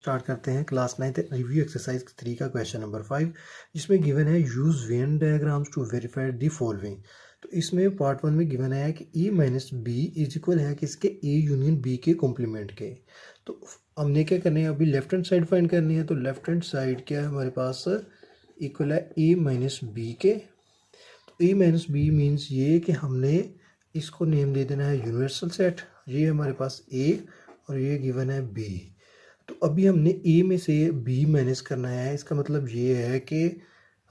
Start करते हैं class 9th review exercise 3 का क्वेश्चन नंबर 5, जिसमें गिवन है use Venn diagrams to verify the following. तो इसमें पार्ट 1 में गिवन है कि A minus B is equal है कि इसके ए यूनियन बी के कॉम्प्लीमेंट के। तो हमने क्या करना है, अभी लेफ्ट हैंड साइड फाइंड करनी है। तो लेफ्ट हैंड साइड क्या है हमारे पास, इक्वल है ए माइनस बी के। तो ए माइनस बी मीन्स ये कि हमने इसको नेम दे देना है यूनिवर्सल सेट। ये हमारे पास ए और ये गिवन है बी। तो अभी हमने ए में से बी माइनस करना है। इसका मतलब ये है कि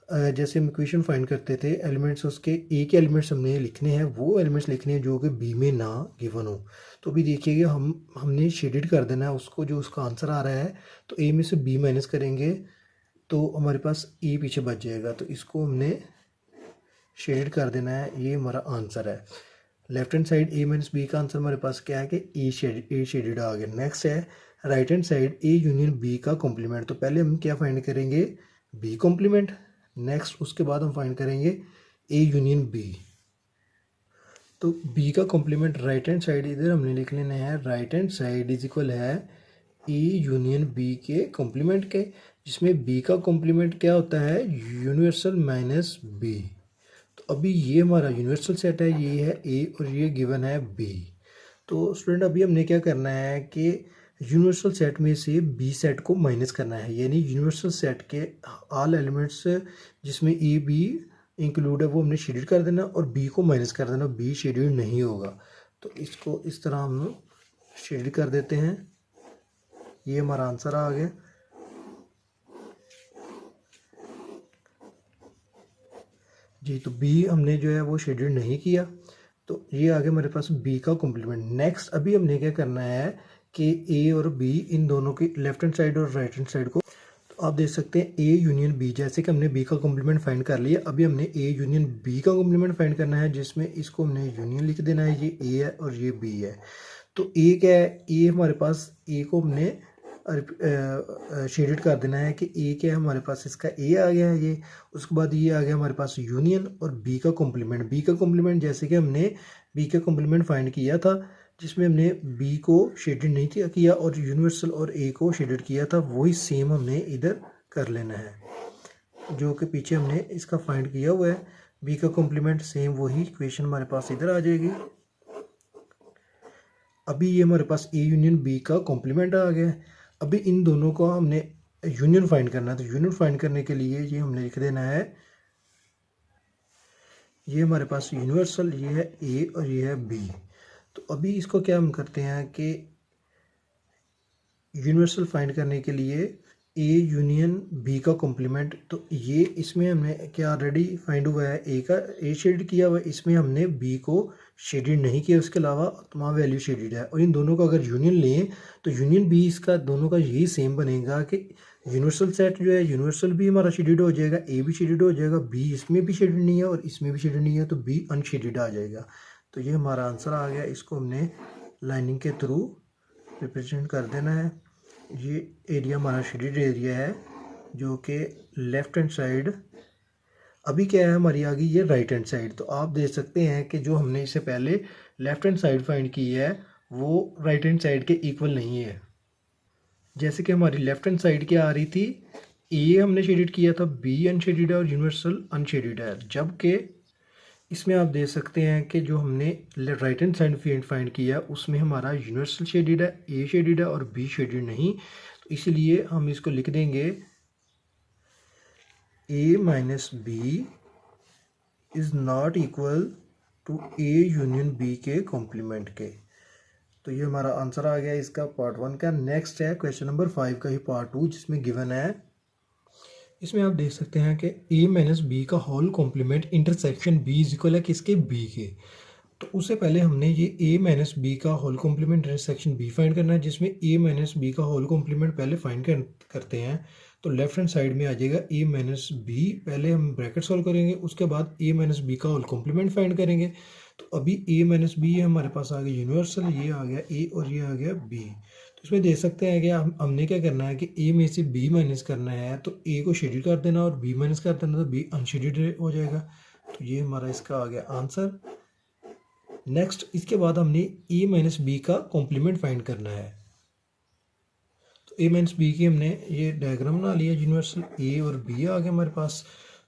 जैसे हम इक्वेशन फाइंड करते थे, एलिमेंट्स उसके ए के एलिमेंट्स हमने लिखने हैं, वो एलिमेंट्स लिखने हैं जो कि बी में ना गिवन हो। तो अभी देखिएगा हमने शेडेड कर देना है उसको, जो उसका आंसर आ रहा है। तो ए में से बी माइनस करेंगे तो हमारे पास ए पीछे बच जाएगा। तो इसको हमने शेडेड कर देना है, ये हमारा आंसर है। लेफ्ट हैंड साइड ए माइनस बी का आंसर हमारे पास क्या है कि ए शेडेड आ गया। नेक्स्ट है right hand side A union B का कॉम्प्लीमेंट। तो पहले हम क्या फाइंड करेंगे, बी कॉम्प्लीमेंट। नेक्स्ट उसके बाद हम फाइंड करेंगे ए यूनियन बी। तो बी का कॉम्प्लीमेंट राइट हैंड साइड इधर हमने लिख लेना है, right hand side is equal है ए यूनियन बी के कॉम्प्लीमेंट के, जिसमें बी का कॉम्प्लीमेंट क्या होता है, यूनिवर्सल माइनस बी। तो अभी ये हमारा यूनिवर्सल सेट है, ये है ए और ये गिवन है बी। तो स्टूडेंट अभी हमने क्या करना है कि यूनिवर्सल सेट में से बी सेट को माइनस करना है, यानी यूनिवर्सल सेट के ऑल एलिमेंट्स जिसमें ए बी इंक्लूड है वो हमने शेड्यूल कर देना और बी को माइनस कर देना, बी शेड्यूल नहीं होगा। तो इसको इस तरह हम शेड्यूल कर देते हैं, ये हमारा आंसर आ गया। जी, तो बी हमने जो है वो शेड्यूल नहीं किया, तो ये आ गया हमारे पास बी का कॉम्प्लीमेंट। नेक्स्ट अभी हमने क्या करना है कि ए और बी इन दोनों की लेफ्ट हैंड साइड और राइट हैंड साइड को, तो आप देख सकते हैं ए यूनियन बी, जैसे कि हमने बी का कॉम्प्लीमेंट फाइंड कर लिया। अभी हमने ए यूनियन बी का कॉम्प्लीमेंट फाइंड करना है, जिसमें इसको हमने यूनियन लिख देना है, ये ए है और ये बी है। तो ए क्या है, ए हमारे पास ए को हमने शेडेड कर देना है कि ए क्या है हमारे पास, इसका ए आ गया है ये। उसके बाद ये आ गया हमारे पास यूनियन और बी का कॉम्प्लीमेंट। बी का कॉम्प्लीमेंट जैसे कि हमने बी का कॉम्प्लीमेंट फाइंड किया था, जिसमें हमने बी को शेडेड नहीं किया और यूनिवर्सल और ए को शेडेड किया था, वही सेम हमने इधर कर लेना है, जो कि पीछे हमने इसका फाइंड किया हुआ है। बी का कॉम्प्लीमेंट सेम वही इक्वेशन हमारे पास इधर आ जाएगी। अभी ये हमारे पास ए यूनियन बी का कॉम्प्लीमेंट आ गया है। अभी इन दोनों को हमने यूनियन फाइंड करना है। तो यूनियन फाइंड करने के लिए ये हमने लिख देना है, ये हमारे पास यूनिवर्सल, ये है ए और ये है बी। तो अभी इसको क्या हम करते हैं कि यूनिवर्सल फाइंड करने के लिए ए यूनियन बी का कॉम्प्लीमेंट, तो ये इसमें हमने क्या ऑलरेडी फाइंड हुआ है, ए का ए शेडेड किया हुआ है, इसमें हमने बी को शेडेड नहीं किया, उसके अलावा तमाम वैल्यू शेडेड है। और इन दोनों का अगर यूनियन लें तो यूनियन बी इसका दोनों का यही सेम बनेगा कि यूनिवर्सल सेट जो है, यूनिवर्सल भी हमारा शेडेड हो जाएगा, ए भी शेडेड हो जाएगा, बी इसमें भी शेडेड नहीं है और इसमें भी शेडेड नहीं है, तो बी अनशेडेड आ जाएगा। तो ये हमारा आंसर आ गया। इसको हमने लाइनिंग के थ्रू रिप्रेजेंट कर देना है। ये एरिया हमारा शेडेड एरिया है, जो कि लेफ्ट हैंड साइड। अभी क्या है हमारी आ गई ये राइट हैंड साइड। तो आप देख सकते हैं कि जो हमने इससे पहले लेफ्ट हैंड साइड फाइंड की है वो राइट हैंड साइड के इक्वल नहीं है। जैसे कि हमारी लेफ्ट हैंड साइड क्या आ रही थी, ए हमने शेडेड किया था, बी अनशेडेड है और यूनिवर्सल अनशेडेड है, जबकि इसमें आप देख सकते हैं कि जो हमने राइट हैंड साइड फाइंड किया उसमें हमारा यूनिवर्सल शेडेड है, ए शेडेड है और बी शेडेड नहीं। तो इसलिए हम इसको लिख देंगे A minus B is not equal to A union B के कॉम्प्लीमेंट के। तो ये हमारा आंसर आ गया इसका पार्ट 1 का। नेक्स्ट है क्वेश्चन नंबर 5 का ही पार्ट 2, जिसमें गिवन है, इसमें आप देख सकते हैं कि ए माइनस बी का whole complement intersection B is equal है किसके, बी के। तो उससे पहले हमने ये ए माइनस बी का whole complement intersection B find करना है, जिसमें ए माइनस बी का होल कॉम्प्लीमेंट पहले फाइंड करते हैं। तो लेफ्ट हैंड साइड में आ जाएगा ए माइनस बी, पहले हम ब्रैकेट सॉल्व करेंगे, उसके बाद ए माइनस बी का होल कॉम्प्लीमेंट फाइंड करेंगे। तो अभी ए माइनस बी हमारे पास आ गया यूनिवर्सल, ये आ गया ए और ये आ गया बी। तो इसमें देख सकते हैं कि हमने क्या करना है कि ए में से बी माइनस करना है, तो ए को शेड्यूल कर देना और बी माइनस कर देना, तो बी अनशेड्यूल्ड हो जाएगा। तो ये हमारा इसका आ गया आंसर। नेक्स्ट इसके बाद हमने ए माइनस बी का कॉम्प्लीमेंट फाइंड करना है। तो ए माइनस बी की हमने ये डायग्राम बना लिया, यूनिवर्सल ए और बी आ गया हमारे पास।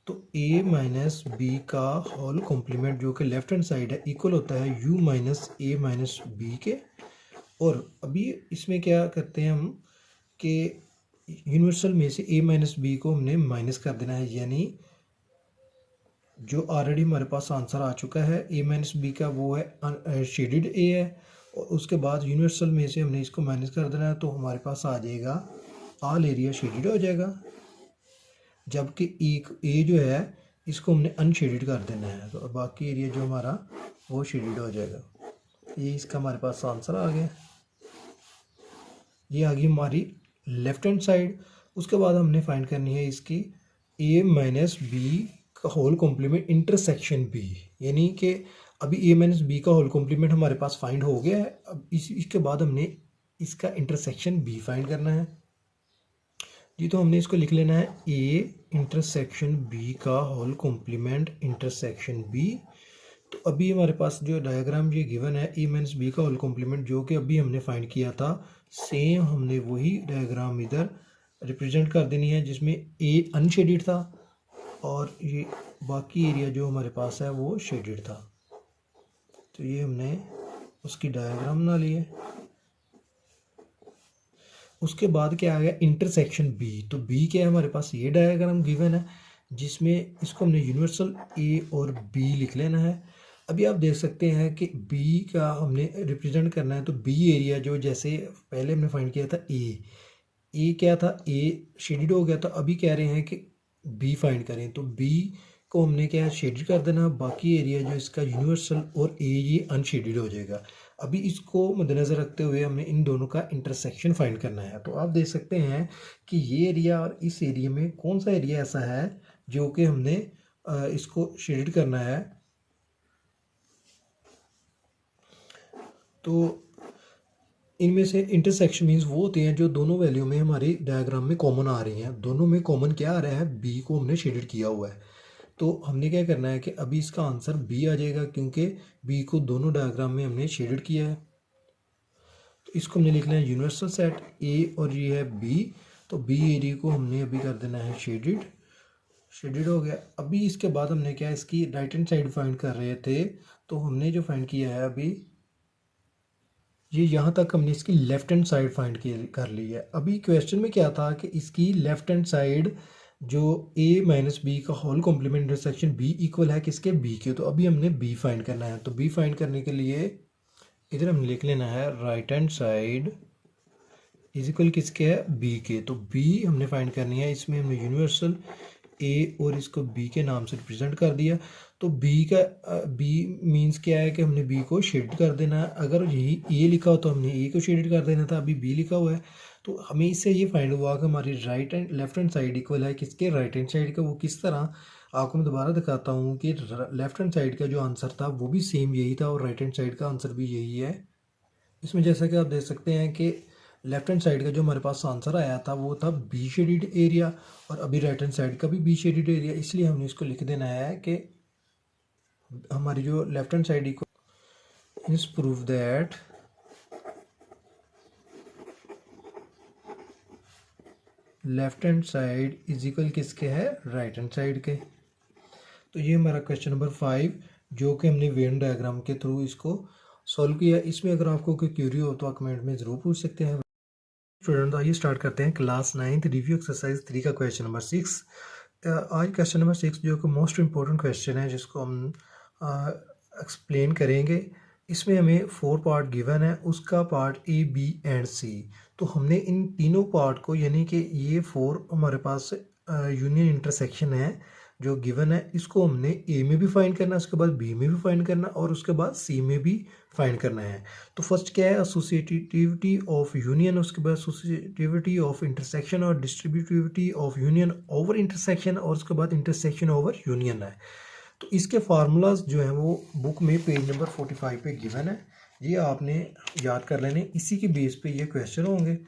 तो ए माइनस बी का होल कॉम्प्लीमेंट जो कि लेफ्ट हैंड साइड है इक्वल होता है U minus A minus B के। और अभी इसमें क्या करते हैं हम कि यूनिवर्सल में से ए माइनस बी को हमने माइनस कर देना है, यानी जो ऑलरेडी हमारे पास आंसर आ चुका है ए माइनस बी का वो है शेडेड ए है, और उसके बाद यूनिवर्सल में से हमने इसको माइनस कर देना है, तो हमारे पास आ जाएगा ऑल एरिया शेडेड हो जाएगा। जबकि ए जो है इसको हमने अनशेडेड कर देना है, तो बाकी एरिया जो हमारा वो शेडेड हो जाएगा। ये इसका हमारे पास आंसर आ गया। ये आ गई हमारी लेफ्ट हैंड साइड। उसके बाद हमने फाइंड करनी है इसकी ए माइनस बी का होल कॉम्प्लीमेंट इंटरसेक्शन बी, यानी कि अभी ए माइनस बी का होल कॉम्प्लीमेंट हमारे पास फाइंड हो गया है। अब इसके बाद हमने इसका इंटरसेक्शन बी फाइंड करना है जी। तो हमने इसको लिख लेना है ए इंटरसेक्शन बी का होल कॉम्प्लीमेंट इंटरसेक्शन बी। तो अभी हमारे पास जो डायग्राम ये गिवन है ए माइनस बी का होल कॉम्प्लीमेंट जो कि अभी हमने फाइंड किया था, सेम हमने वही डायग्राम इधर रिप्रेजेंट कर देनी है, जिसमें ए अनशेडेड था और ये बाकी एरिया जो हमारे पास है वो शेडेड था। तो ये हमने उसकी डायग्राम बना ली है। उसके बाद क्या आ गया इंटरसेक्शन बी। तो बी क्या है हमारे पास, ये डायग्राम गिवन है जिसमें इसको हमने यूनिवर्सल ए और बी लिख लेना है। अभी आप देख सकते हैं कि बी का हमने रिप्रेजेंट करना है, तो बी एरिया जो जैसे पहले हमने फाइंड किया था ए क्या था, ए शेडेड हो गया था, अभी कह रहे हैं कि बी फाइंड करें। तो बी को हमने क्या शेडेड कर देना, बाकी एरिया जो इसका यूनिवर्सल और ए ये अनशेडेड हो जाएगा। अभी इसको मद्देनज़र रखते हुए हमने इन दोनों का इंटरसेक्शन फाइंड करना है। तो आप देख सकते हैं कि ये एरिया और इस एरिया में कौन सा एरिया ऐसा है जो कि हमने इसको शेडेड करना है। तो इनमें से इंटरसेक्शन मीन्स वो होते हैं जो दोनों वैल्यू में हमारी डायग्राम में कॉमन आ रही हैं। दोनों में कॉमन क्या आ रहा है, बी को हमने शेडेड किया हुआ है। तो हमने क्या करना है कि अभी इसका आंसर बी आ जाएगा, क्योंकि बी को दोनों डायग्राम में हमने शेडेड किया है। तो इसको हमने लिखना है यूनिवर्सल सेट ए और ये है बी। तो बी एरिया को हमने अभी कर देना है शेडेड हो गया। अभी इसके बाद हमने क्या इसकी राइट हैंड साइड फाइंड कर रहे थे, तो हमने जो फाइंड किया है अभी ये यहाँ तक हमने इसकी लेफ्ट हैंड साइड फाइंड कर ली है। अभी क्वेश्चन में क्या था कि इसकी लेफ्ट हैंड साइड जो ए माइनस बी का whole complement intersection B equal है किसके, बी के। तो अभी हमने बी फाइंड करना है। तो बी फाइंड करने के लिए इधर हमने लिख लेना है right hand side is equal किसके है, बी के। तो बी हमने फाइंड करनी है। इसमें हमने यूनिवर्सल ए और इसको बी के नाम से रिप्रेजेंट कर दिया। तो बी का बी मींस क्या है कि हमने बी को शेड कर देना है। अगर यही ए लिखा हो तो हमने ए को शेड कर देना था, अभी बी लिखा हुआ है। तो हमें इससे ये फाइंड हुआ कि हमारी right and left hand side equal है किसके, राइट हैंड साइड का। वो किस तरह आपको मैं दोबारा दिखाता हूँ कि लेफ्ट हैंड साइड का जो आंसर था वो भी सेम यही था और राइट हैंड साइड का आंसर भी यही है। इसमें जैसा कि आप देख सकते हैं कि लेफ्ट हैंड साइड का जो हमारे पास आंसर आया था वो था बी शेडेड एरिया, और अभी राइट हैंड साइड का भी बी शेडेड एरिया। इसलिए हमने इसको लिख देना है कि हमारी जो लेफ्ट हैंड साइड को is prove that left hand side is equal किसके है, राइट हैंड साइड के। तो ये हमारा क्वेश्चन नंबर 5 जो कि हमने वेन डायग्राम के थ्रू इसको सॉल्व किया। इसमें अगर आपको कोई क्यूरी हो तो आप कमेंट में ज़रूर पूछ सकते हैं। स्टूडेंट आइए स्टार्ट करते हैं क्लास 9th रिव्यू एक्सरसाइज 3 का क्वेश्चन नंबर 6। आज क्वेश्चन नंबर 6 जो कि मोस्ट इम्पोर्टेंट क्वेश्चन है जिसको हम एक्सप्लेन करेंगे। इसमें हमें 4 पार्ट गिवन है, उसका पार्ट ए बी एंड सी। तो हमने इन तीनों पार्ट को यानी कि ये 4 हमारे पास यूनियन इंटरसेक्शन है जो गिवन है, इसको हमने ए में भी फाइंड करना है, उसके बाद बी में भी फाइंड करना और उसके बाद सी में भी फाइंड करना है। तो फर्स्ट क्या है, एसोसिएटिविटी ऑफ यूनियन, उसके बाद एसोसिएटिविटी ऑफ इंटरसेक्शन और distributivity of union over intersection और उसके बाद इंटरसेक्शन ओवर यूनियन है। तो इसके फार्मूलाज जो हैं वो बुक में पेज नंबर 45 पे गिवन है, ये आपने याद कर लेने। इसी के बेस पे ये क्वेश्चन होंगे।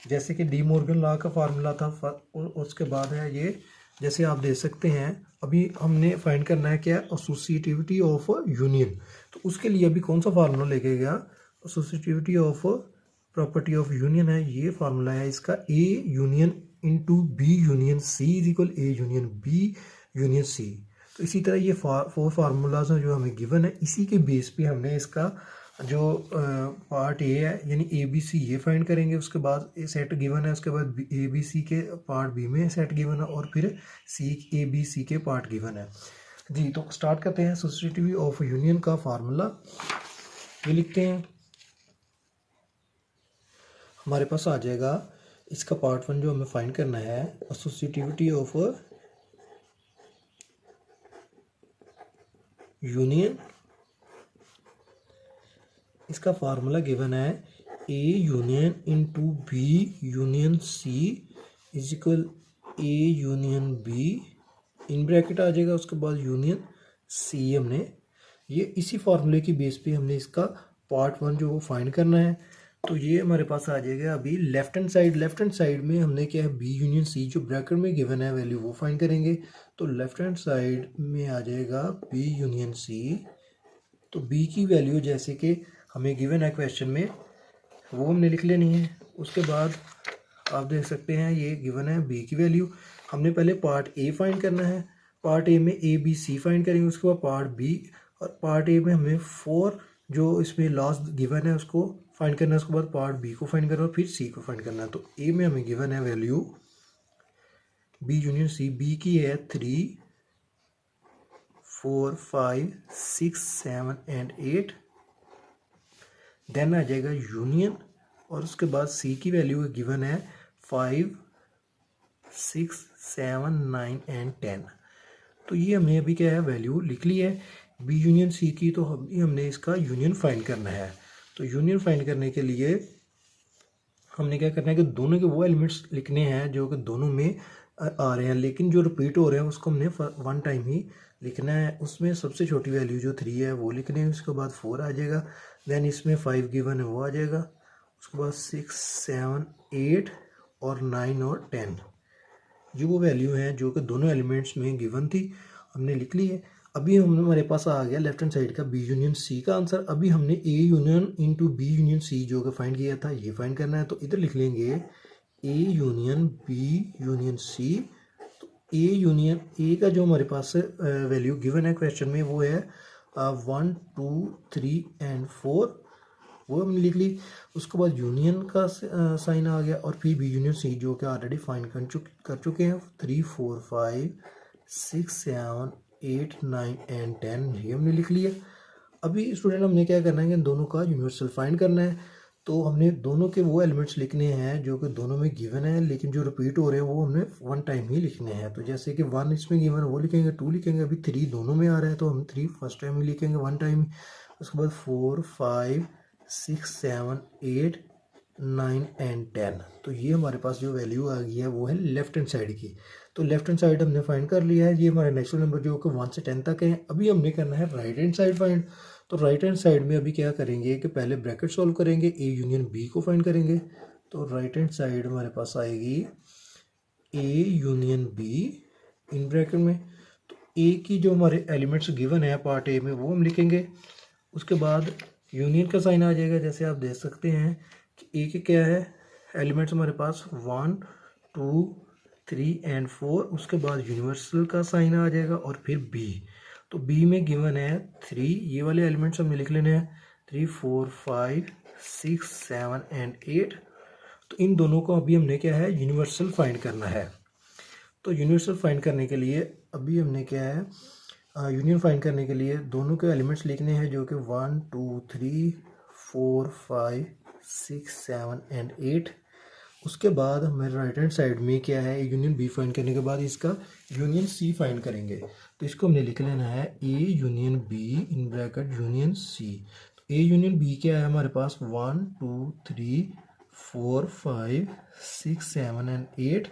जैसे कि डी मॉर्गन लॉ का फार्मूला था, उसके बाद है ये जैसे आप देख सकते हैं। अभी हमने फाइंड करना है क्या, एसोसिएटिविटी ऑफ यूनियन। तो उसके लिए अभी कौन सा फार्मूला लेके गया, associativity of property of union है, ये फार्मूला है इसका, A union into B union C is equal A union B union C. तो इसी तरह ये फोर फार्मूलाज हैं जो हमें गिवन है, इसी के बेस पे हमने इसका जो पार्ट ए है यानी ए बी सी ये फाइंड करेंगे, उसके बाद ए सेट गिवन है, उसके बाद ए बी सी के पार्ट बी में सेट गिवन है, और फिर सी ए बी सी के पार्ट गिवन है जी। तो स्टार्ट करते हैं। सब्स्टिट्यूटिविटी ऑफ यूनियन का फार्मूला ये लिखते हैं, हमारे पास आ जाएगा इसका पार्ट वन जो हमें फाइंड करना है, एसोसिएटिविटी ऑफ यूनियन। इसका फार्मूला गिवन है A union into B union C is equal A union B, in bracket आ जाएगा, उसके बाद यूनियन सी। हमने ये इसी फार्मूले की बेस पे हमने इसका पार्ट वन जो वो फाइंड करना है। तो ये हमारे पास आ जाएगा अभी लेफ्ट हैंड साइड में हमने क्या है बी यूनियन सी जो ब्रैकेट में गिवन है वैल्यू वो फाइंड करेंगे। तो लेफ्ट हैंड साइड में आ जाएगा बी यूनियन सी। तो बी की वैल्यू जैसे कि हमें गिवन है क्वेश्चन में वो हमने लिख लेनी है। उसके बाद आप देख सकते हैं ये गिवन है बी की वैल्यू, हमने पहले पार्ट ए फाइंड करना है, पार्ट ए में ए बी सी फाइंड करेंगे, उसके बाद पार्ट बी, और पार्ट ए में हमें फोर जो इसमें लास्ट गिवन है उसको फाइंड करना है, उसके बाद पार्ट बी को फाइंड करना है और फिर सी को फाइंड करना है। तो ए में हमें गिवन है value B union C, B की है 3 4 5 6 7 एंड 8। देन आ जाएगा यूनियन, और उसके बाद सी की वैल्यू गिवन है 5 6 7 9 एंड 10। तो ये हमने अभी क्या है वैल्यू लिख ली है बी यूनियन सी की। तो अभी हमने इसका यूनियन फाइंड करना है। तो यूनियन फाइंड करने के लिए हमने क्या करना है कि दोनों के वो एलिमेंट्स लिखने हैं जो कि दोनों में आ रहे हैं, लेकिन जो रिपीट हो रहे हैं उसको हमने वन टाइम ही लिखना है। उसमें सबसे छोटी वैल्यू जो 3 है वो लिखनी है, उसके बाद 4 आ जाएगा, देन इसमें 5 गिवन है वो आ जाएगा, उसके बाद 6 7 8 और 9 और 10 ये वो वैल्यू हैं जो कि दोनों एलिमेंट्स में गिवन थी, हमने लिख ली है। अभी हमारे पास आ गया लेफ्ट हैंड साइड का बी यूनियन सी का आंसर। अभी हमने A union into B union C जो कि फाइंड किया था ये फाइंड करना है। तो इधर लिख लेंगे A union B union C. तो ए यूनियन ए का जो हमारे पास वैल्यू गिवन है क्वेश्चन में वो है 1 2 3 एंड 4, वो हमने लिख ली। उसके बाद यूनियन का साइन आ गया, और फिर बी यूनियन सी जो कि ऑलरेडी फाइंड कर चुके हैं 3 4 5 6 7 8 9 एंड 10 ये हमने लिख लिया। अभी स्टूडेंट हमने क्या करना है कि इन दोनों का यूनिवर्सल फाइंड करना है। तो हमने दोनों के वो एलिमेंट्स लिखने हैं जो कि दोनों में गिवन है, लेकिन जो रिपीट हो रहे हैं वो हमने वन टाइम ही लिखने हैं। तो जैसे कि 1 इसमें गिवन है वो लिखेंगे, 2 लिखेंगे, अभी 3 दोनों में आ रहा है तो हम 3 फर्स्ट टाइम ही लिखेंगे वन टाइम ही। उसके बाद 4 5 6 7 8 9 एंड 10। तो ये हमारे पास जो वैल्यू आ गई है वो है लेफ्ट हैंड साइड की। तो लेफ्ट हैंड साइड हमने फाइंड कर लिया है, ये हमारे नेचुरल नंबर जो कि 1 से 10 तक है। अभी हमने करना है राइट हैंड साइड फाइंड। तो राइट हैंड साइड में अभी क्या करेंगे कि पहले ब्रैकेट सॉल्व करेंगे, ए यूनियन बी को फाइंड करेंगे। तो राइट हैंड साइड हमारे पास आएगी ए यूनियन बी इन ब्रैकेट में। तो ए की जो हमारे एलिमेंट्स गिवन है पार्ट ए में वो हम लिखेंगे, उसके बाद यूनियन का साइन आ जाएगा। जैसे आप देख सकते हैं कि ए के क्या है एलिमेंट्स हमारे पास 1 2 3 एंड 4, उसके बाद यूनिवर्सल का साइन आ जाएगा, और फिर बी। तो बी में गिवन है 3, ये वाले एलिमेंट्स हमने लिख लेने हैं 3 4 5 6 7 एंड 8। तो इन दोनों को अभी हमने क्या है यूनिवर्सल फाइंड करना है। तो यूनिवर्सल फाइंड करने के लिए अभी हमने क्या है यूनियन फाइंड करने के लिए दोनों के एलिमेंट्स लिखने हैं जो कि 1 2 3 4 5 6 7 एंड 8। उसके बाद हमारे राइट हैंड साइड में क्या है यूनियन बी फाइंड करने के बाद इसका यूनियन सी फाइंड करेंगे। तो इसको हमने लिख लेना है A union B in bracket union C. तो ए यूनियन बी क्या है हमारे पास 1 2 3 4 5 6 7 एंड 8,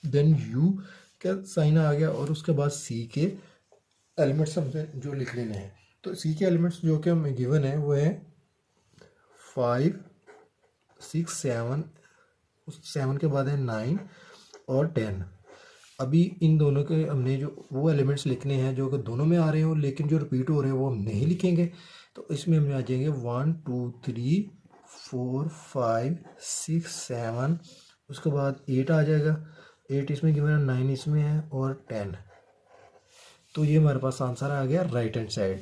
देन यू का साइन आ गया, और उसके बाद सी के एलिमेंट्स हमसे जो लिख लेने हैं। तो सी के एलिमेंट्स जो कि हमें गिवन है वो है 5 6 7, उस 7 के बाद है 9 और 10। अभी इन दोनों के हमने जो वो एलिमेंट्स लिखने हैं जो कि दोनों में आ रहे हो, लेकिन जो रिपीट हो रहे हैं वो हम नहीं लिखेंगे। तो इसमें हमें आ जाएंगे 1 2 3 4 5 6 7, उसके बाद 8 आ जाएगा, 8 इसमें गिवन है, 9 इसमें है और 10। तो ये हमारे पास आंसर आ गया राइट हैंड साइड।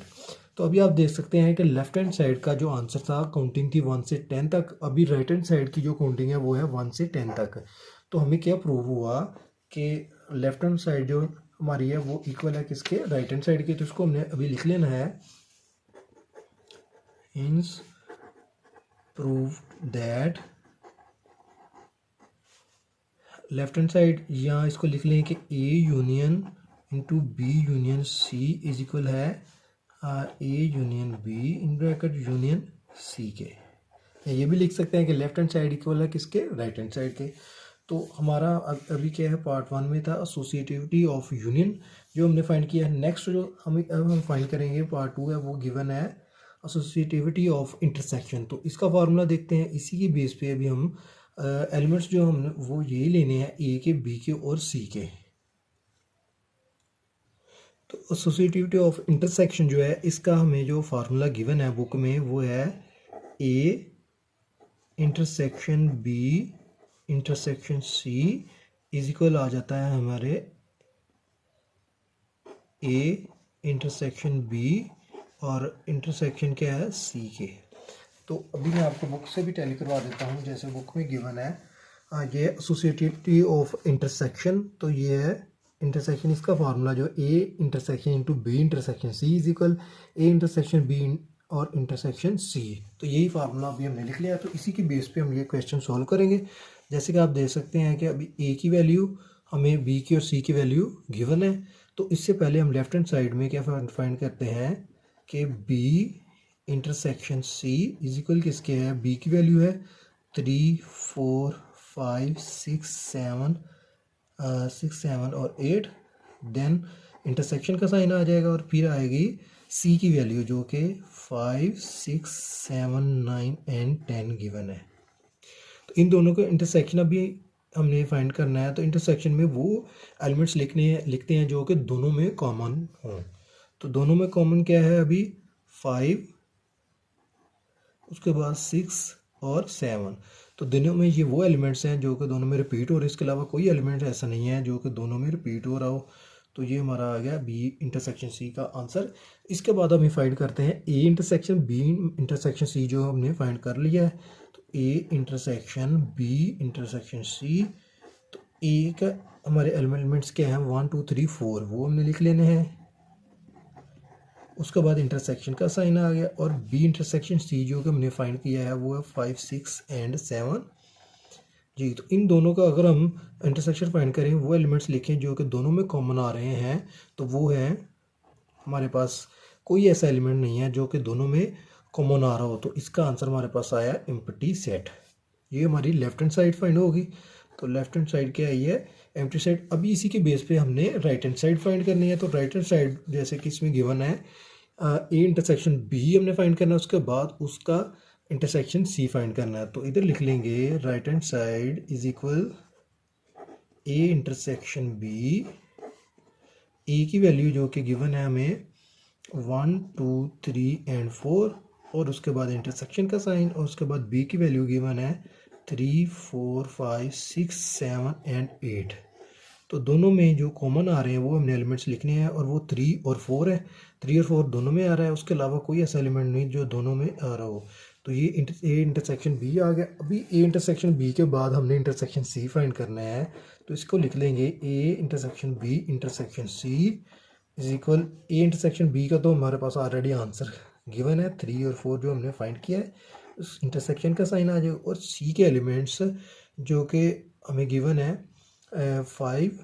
तो अभी आप देख सकते हैं कि लेफ्ट हैंड साइड का जो आंसर था काउंटिंग थी 1 से 10 तक, अभी राइट हैंड साइड की जो काउंटिंग है वो है 1 से 10 तक। तो हमें क्या प्रूव हुआ कि लेफ्ट हैंड साइड जो हमारी है वो इक्वल है किसके, राइट हैंड साइड के। तो इसको हमने अभी लिख लेना है, hence prove that left hand side, या इसको लिख लें कि A union into B union C is equal है A union B in bracket union C के। ये भी लिख सकते हैं कि लेफ्ट हैंड साइड इक्वल है किसके, राइट हैंड साइड के। तो हमारा अभी क्या है, पार्ट 1 में था एसोसिएटिविटी ऑफ यूनियन जो हमने फाइंड किया है। नेक्स्ट जो हम फाइंड करेंगे पार्ट 2 है, वो गिवन है एसोसिएटिविटी ऑफ इंटरसेक्शन। तो इसका फार्मूला देखते हैं, इसी की बेस पे अभी हम एलिमेंट्स जो हमने वो यही लेने हैं, ए के, बी के और सी के। तो एसोसिएटिविटी ऑफ इंटरसेक्शन जो है इसका हमें जो फार्मूला गिवन है बुक में वो है A intersection B intersection C is equal आ जाता है हमारे ए इंटरसेक्शन बी और इंटरसेक्शन क्या है, सी के। तो अभी मैं आपको बुक से भी टैली करवा देता हूँ, जैसे बुक में गिवन है ये एसोसिएटिविटी ऑफ इंटरसेक्शन। तो ये है इंटरसेक्शन, इसका फार्मूला जो A intersection into B intersection C is equal A intersection B और इंटरसेक्शन सी। तो यही फार्मूला अभी हमने लिख लिया। तो इसी की बेस पे हम ये क्वेश्चन सॉल्व करेंगे। जैसे कि आप देख सकते हैं कि अभी ए की वैल्यू हमें बी की और सी की वैल्यू गिवन है। तो इससे पहले हम लेफ्ट हैंड साइड में क्या फाइंड करते हैं कि B intersection C is equal किसके है, बी की वैल्यू है 3 4 5 6 7 और 8। देन इंटरसेक्शन का साइन आ जाएगा और फिर आएगी सी की वैल्यू जो कि 5 6 7 9 एंड 10 गिवन है। तो इन दोनों का इंटरसेक्शन अभी हमने फाइंड करना है। तो इंटरसेक्शन में वो एलिमेंट्स लिखते हैं जो कि दोनों में कॉमन हों। तो दोनों में कॉमन क्या है, अभी 5, उसके बाद 6 और 7। तो दोनों में ये वो एलिमेंट्स हैं जो कि दोनों में रिपीट हो रहे हैं। इसके अलावा कोई एलिमेंट ऐसा नहीं है जो कि दोनों में रिपीट हो रहा हो। तो ये हमारा आ गया बी इंटरसेक्शन सी का आंसर। इसके बाद हम फाइंड करते हैं A intersection B intersection C, जो हमने फाइंड कर लिया है। तो A intersection B intersection C, तो ए का हमारे एलिमेंट्स क्या हैं 1 2 3 4, वो हमने लिख लेने हैं। उसके बाद इंटरसेक्शन का साइन आ गया और बी इंटरसेक्शन सी जो कि हमने फाइंड किया है वो है 5 6 एंड 7 जी। तो इन दोनों का अगर हम इंटरसेक्शन फाइंड करें, वो एलिमेंट्स लिखें जो कि दोनों में कॉमन आ रहे हैं, तो वो है हमारे पास कोई ऐसा एलिमेंट नहीं है जो कि दोनों में कॉमन आ रहा हो। तो इसका आंसर हमारे पास आया एम्प्टी सेट। ये हमारी लेफ्ट हैंड साइड फाइंड होगी। तो लेफ्ट हैंड साइड क्या आई है, एम्प्टी सेट। अभी इसी के बेस पे हमने राइट हैंड साइड फाइंड करनी है। तो राइट हैंड साइड जैसे कि इसमें गिवन है ए इंटरसेक्शन बी हमने फाइंड करना है, उसके बाद उसका इंटरसेक्शन सी फाइंड करना है। तो इधर लिख लेंगे right hand side is equal A intersection B, A की वैल्यू जो कि गिवन है हमें 1 2 3 एंड 4 और उसके बाद इंटरसेक्शन का साइन, और उसके बाद बी की वैल्यू गिवन है 3 4 5 6 7 एंड 8। तो दोनों में जो कॉमन आ रहे हैं वो हमने एलिमेंट्स लिखने हैं और वो 3 और 4 है। 3 और 4 दोनों में आ रहा है, उसके अलावा कोई ऐसा एलिमेंट नहीं जो दोनों में आ रहा हो। तो ये ए इंटरसेक्शन बी आ गया। अभी ए इंटरसेक्शन बी के बाद हमने इंटरसेक्शन सी फाइंड करना है। तो इसको लिख लेंगे A intersection B intersection C is equal A intersection B का तो हमारे पास ऑलरेडी आंसर गिवन है 3 और 4 जो हमने फाइंड किया है, उस इंटरसेक्शन का साइन आ जाएगा। और सी के एलिमेंट्स जो कि हमें गिवन है 5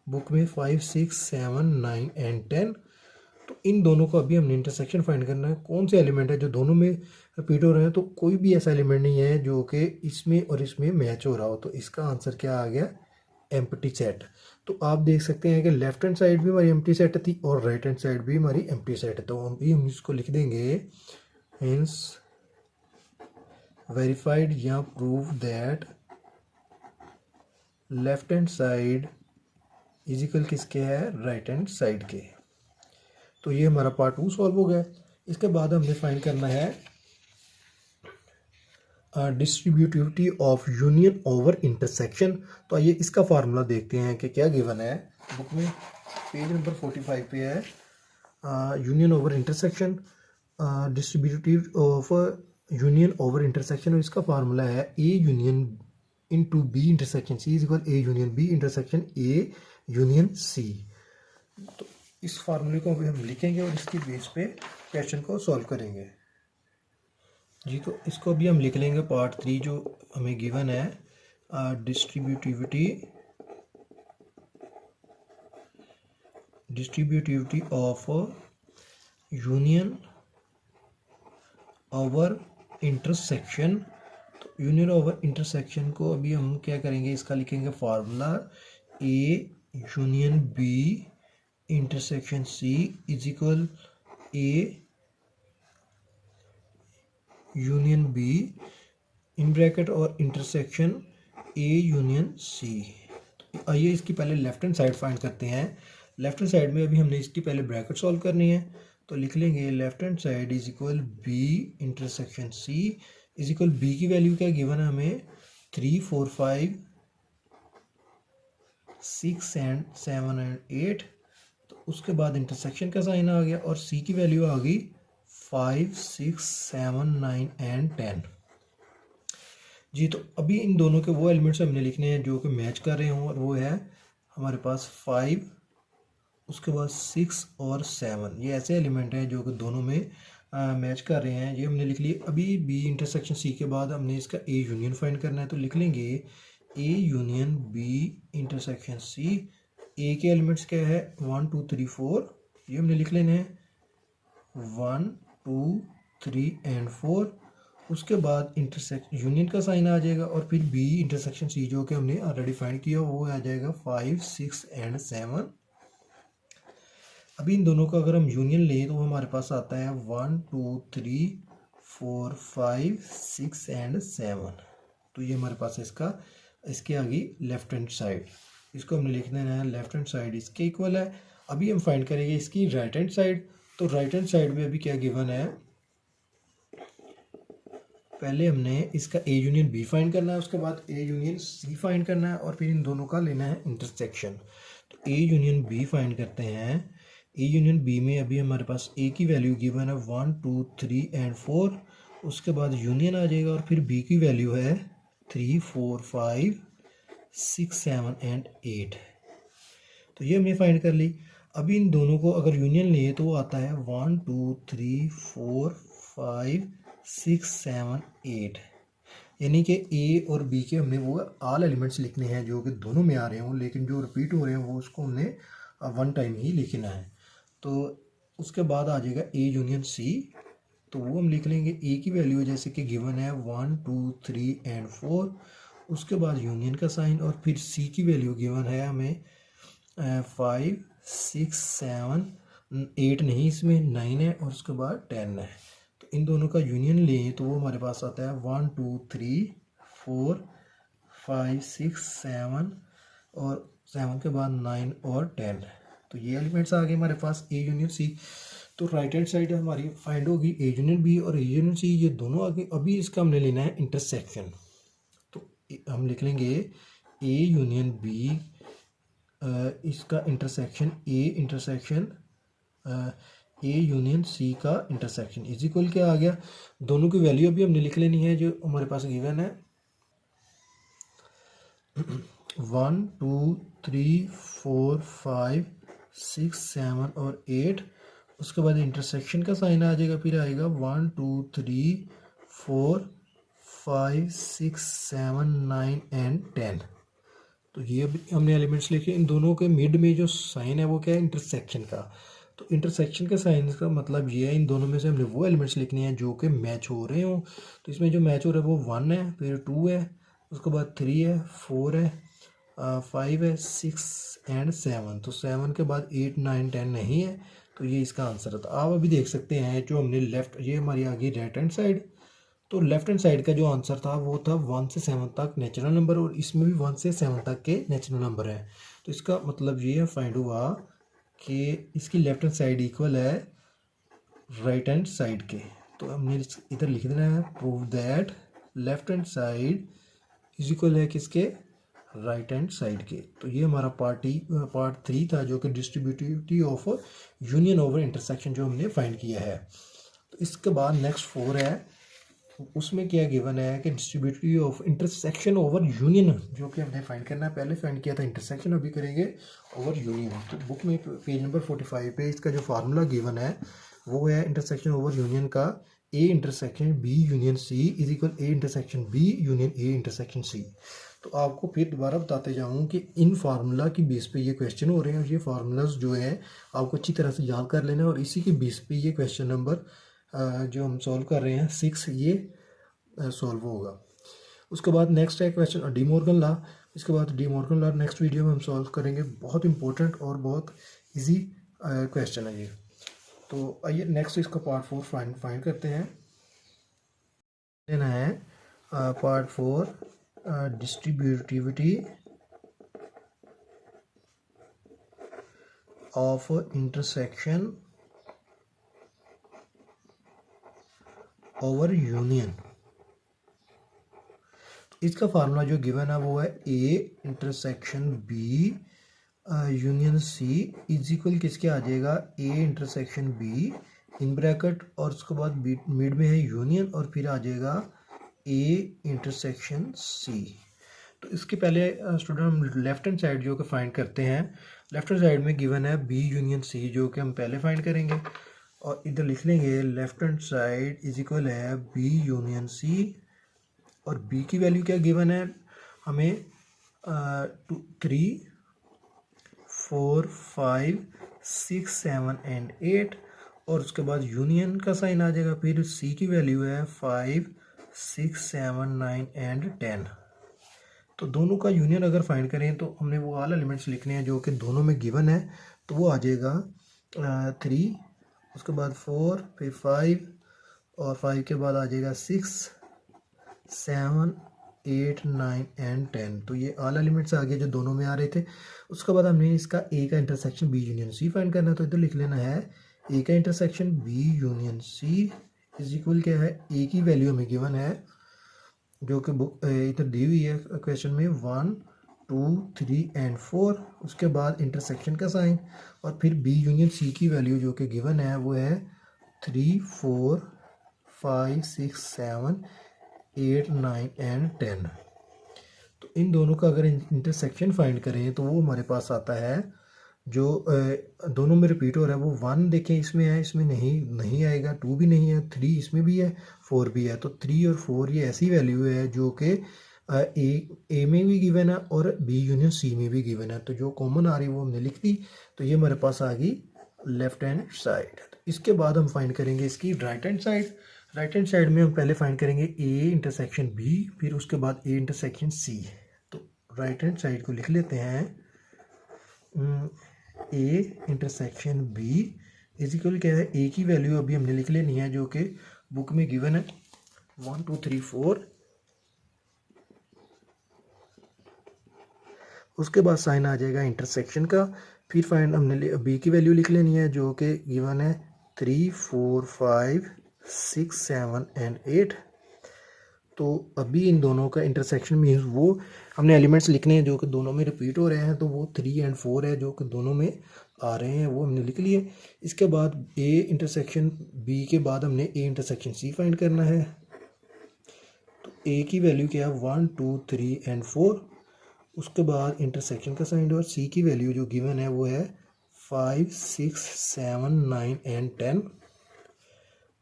बुक में 5 6 7 9 एंड 10। तो इन दोनों को अभी हमने इंटरसेक्शन फाइंड करना है, कौन से एलिमेंट है जो दोनों में रिपीट हो रहे हैं। तो कोई भी ऐसा एलिमेंट नहीं है जो कि इसमें और इसमें मैच हो रहा हो। तो इसका आंसर क्या आ गया, एम्प्टी सेट। तो आप देख सकते हैं कि लेफ्ट हैंड साइड भी हमारी एम्प्टी सेट थी और राइट हैंड साइड भी हमारी एम्प्टी सेट है। तो अभी हम इसको लिख देंगे हिंस वेरीफाइड या prove that left hand side is equal किसके है, राइट हैंड साइड के। तो ये हमारा पार्ट 2 सॉल्व हो गया। इसके बाद हमने फाइंड करना है distributivity of union over intersection. तो आइए इसका फार्मूला देखते हैं कि क्या गिवन है बुक में। पेज नंबर 45 पे है union over intersection, distributive of union over intersection, और इसका फार्मूला है A union into B intersection C is equal A union B intersection A union C. तो इस फार्मूले को अभी हम लिखेंगे और इसकी बेस पे क्वेश्चन को सॉल्व करेंगे जी। तो इसको अभी हम लिख लेंगे पार्ट 3 जो हमें गिवन है, distributivity of union over intersection. तो यूनियन ओवर इंटरसेक्शन को अभी हम क्या करेंगे, इसका लिखेंगे formula A union B intersection C is equal A union B in bracket और इंटरसेक्शन ए यूनियन सी। आइए इसकी पहले लेफ्ट हैंड साइड फाइंड करते हैं। लेफ्ट हैंड साइड में अभी हमने इसकी पहले ब्रैकेट सॉल्व करनी है, तो लिख लेंगे left hand side is equal B intersection C is equal B की वैल्यू क्या गिवन है हमें 3 4 5 6 एंड 7 एंड 8। तो उसके बाद इंटरसेक्शन का साइन आ गया और सी की वैल्यू आ गई 5 6 7 9 एंड 10 जी। तो अभी इन दोनों के वो एलिमेंट्स हमने लिखने हैं जो कि मैच कर रहे हों, और वो है हमारे पास 5, उसके बाद 6 और 7। ये ऐसे एलिमेंट हैं जो कि दोनों में मैच कर रहे हैं, ये हमने लिख लिए। अभी बी इंटरसेक्शन सी के बाद हमने इसका ए यूनियन फाइंड करना है, तो लिख लेंगे A union B intersection C. A के एलिमेंट्स क्या है 1 2 3 4, ये हमने लिख लेने हैं 1 2 3 एंड 4। उसके बाद इंटरसेक्शन यूनियन का साइन आ जाएगा और फिर बी इंटरसेक्शन सी जो कि हमने ऑलरेडी फाइंड किया वो आ जाएगा 5 6 एंड 7। अभी इन दोनों का अगर हम यूनियन लें तो हमारे पास आता है 1 2 3 4 5 6 एंड 7। तो ये हमारे पास इसके आगे लेफ्ट हैंड साइड, इसको हमने लिख देना है लेफ्ट हैंड साइड इसके इक्वल है। अभी हम फाइंड करेंगे इसकी राइट हैंड साइड। तो राइट हैंड साइड में अभी क्या गिवन है, पहले हमने इसका ए यूनियन बी फाइंड करना है, उसके बाद ए यूनियन सी फाइंड करना है और फिर इन दोनों का लेना है इंटरसेक्शन। तो ए यूनियन बी फाइंड करते हैं। ए यूनियन बी में अभी हमारे पास ए की वैल्यू गिवन है 1 2 3 एंड 4, उसके बाद यूनियन आ जाएगा और फिर बी की वैल्यू है 3 4 5 6 7 एंड 8। तो ये हमने फाइंड कर ली। अभी इन दोनों को अगर यूनियन लिए तो वो आता है 1 2 3 4 5 6 7 8, यानी कि ए और बी के हमने वो ऑल एलिमेंट्स लिखने हैं जो कि दोनों में आ रहे हों, लेकिन जो रिपीट हो रहे हैं वो उसको हमने वन टाइम ही लिखना है। तो उसके बाद आ जाएगा ए यूनियन सी, तो वो हम लिख लेंगे ए की वैल्यू जैसे कि गिवन है 1 2 3 एंड 4, उसके बाद यूनियन का साइन और फिर सी की वैल्यू गिवन है हमें 5 6 7 8 नहीं, इसमें 9 है और उसके बाद 10 है। तो इन दोनों का यूनियन लें तो वो हमारे पास आता है 1 2 3 4 5 6 7 और 7 के बाद 9 और 10। तो ये एलिमेंट्स आ गए हमारे पास ए यूनियन सी। तो राइट हैंड साइड हमारी फाइंड होगी ए यूनियन बी और ए यूनियन सी, ये दोनों आ गए। अभी इसका हमने लेना है इंटरसेक्शन, तो हम लिख लेंगे ए यूनियन बी, इसका इंटरसेक्शन ए यूनियन सी का इंटरसेक्शन इज इक्वल क्या आ गया, दोनों की वैल्यू अभी हमने लिख लेनी है जो हमारे पास गिवन है 1 2 3 4 5 6 7 और 8। उसके बाद इंटरसेक्शन का साइन आ जाएगा, फिर आएगा 1 2 3 4 5 6 7 9 एंड 10। तो ये अभी हमने एलिमेंट्स लिखे। इन दोनों के मिड में जो साइन है वो क्या है इंटरसेक्शन का। तो इंटरसेक्शन के साइन का मतलब ये है इन दोनों में से हमने वो एलिमेंट्स लिखने हैं जो कि मैच हो रहे हों। तो इसमें जो मैच हो रहा है वो 1 है, फिर 2 है, उसके बाद 3 है, 4 है, 5 है, 6 एंड 7। तो 7 के बाद 8 9 10 नहीं है, तो ये इसका आंसर था। आप अभी देख सकते हैं जो हमने लेफ्ट, ये हमारी आ गई राइट हैंड साइड। तो लेफ्ट हैंड साइड का जो आंसर था वो था 1 से 7 तक नेचुरल नंबर, और इसमें भी 1 से 7 तक के नेचुरल नंबर हैं। तो इसका मतलब ये फाइंड हुआ कि इसकी लेफ्ट हैंड साइड इक्वल है राइट हैंड साइड के। तो हमने इधर लिख देना है prove that left hand side is equal है किसके, राइट हैंड साइड के। तो ये हमारा पार्ट 3 था जो कि distributivity of union over intersection जो हमने फाइंड किया है। तो इसके बाद नेक्स्ट 4 है, उसमें क्या गिवन है कि distributivity of intersection over union जो कि हमने फाइंड करना है। पहले फाइंड किया था इंटरसेक्शन, अभी करेंगे ओवर यूनियन। तो बुक में पेज नंबर 45 पे इसका जो फार्मूला गिवन है वो है इंटरसेक्शन ओवर यूनियन का A intersection B union C is equal A intersection B union A intersection C. तो आपको फिर दोबारा बताते जाऊँ कि इन फार्मूला की बेस पे ये क्वेश्चन हो रहे हैं और ये फार्मूलाज जो है आपको अच्छी तरह से याद कर लेना है और इसी की बेस पे ये क्वेश्चन नंबर जो हम सॉल्व कर रहे हैं 6 ये सॉल्व होगा। उसके बाद नेक्स्ट है क्वेश्चन डी मॉर्गन लॉ। इसके बाद De Morgan law next video में हम सॉल्व करेंगे। बहुत इंपॉर्टेंट और बहुत इजी क्वेश्चन है ये। तो आइए नेक्स्ट इसका पार्ट 4 फाइंड करते हैं। लेना है part 4 distributivity of intersection over union. इसका फार्मूला जो गिवन है वो है A intersection B union C is equal किसके आ जाएगा, A intersection B in bracket और उसके बाद मिड में है यूनियन और फिर आ जाएगा ए इंटरसेक्शन सी। तो इसके पहले स्टूडेंट हम लेफ्ट हैंड साइड जो कि फाइंड करते हैं। लेफ्ट हैंड साइड में गिवन है बी यूनियन सी जो कि हम पहले फाइंड करेंगे और इधर लिख लेंगे left hand side is equal है बी यूनियन सी और बी की वैल्यू क्या गिवन है हमें 3 4 5 6 7 एंड 8 और उसके बाद यूनियन का साइन आ जाएगा। फिर सी की वैल्यू है 5 6 7 9 एंड 10। तो दोनों का यूनियन अगर फाइंड करें तो हमने वो ऑल एलिमेंट्स लिखने हैं जो कि दोनों में गिवन है। तो वो आ जाएगा 3, उसके बाद 4, फिर 5 और 5 के बाद आ जाएगा 6 7 8 9 एंड 10। तो ये ऑल एलिमेंट्स आ गए जो दोनों में आ रहे थे। उसके बाद हमने इसका ए का intersection B union C find करना है। तो इधर लिख लेना है ए का intersection B union C is equal क्या है, ए की वैल्यू हमें गिवन है जो कि बुक इधर दी हुई है क्वेश्चन में 1 2 3 एंड 4। उसके बाद इंटरसेक्शन का साइन और फिर बी यूनियन सी की वैल्यू जो कि गिवन है वो है 3 4 5 6 7 8 9 एंड 10। तो इन दोनों का अगर इंटरसेक्शन फाइंड करें तो वो हमारे पास आता है जो दोनों में रिपीट हो रहा है वो 1 देखें इसमें है, इसमें नहीं आएगा, 2 भी नहीं है, 3 इसमें भी है, 4 भी है। तो 3 और 4 ये ऐसी वैल्यू है जो कि ए में भी गिवन है और बी यूनियन सी में भी गिवन है। तो जो कॉमन आ रही है वो हमने लिख दी। तो ये हमारे पास आ गई लेफ्ट हैंड साइड। इसके बाद हम फाइंड करेंगे इसकी right hand side. Right hand side में हम पहले फाइंड करेंगे ए इंटरसेक्शन बी फिर उसके बाद ए इंटरसेक्शन सी। तो राइट हैंड साइड को लिख लेते हैं A intersection B is equal क्या है, ए की वैल्यू अभी हमने लिख लेनी है जो कि बुक में गिवन है 1 2 3 4। उसके बाद साइन आ जाएगा इंटरसेक्शन का। फिर फाइंड हमने बी की वैल्यू लिख लेनी है जो कि गिवन है 3 4 5 6 7 एंड 8। तो अभी इन दोनों का इंटरसेक्शन मीन्स वो हमने एलिमेंट्स लिखने हैं जो कि दोनों में रिपीट हो रहे हैं। तो वो 3 एंड 4 है जो कि दोनों में आ रहे हैं वो हमने लिख लिए। इसके बाद ए इंटरसेक्शन बी के बाद हमने ए इंटरसेक्शन सी फाइंड करना है। तो ए की वैल्यू क्या है 1 2 3 एंड 4। उसके बाद इंटरसेक्शन का साइन और सी की वैल्यू जो गिवन है वो है 5 6 7 9 एंड 10।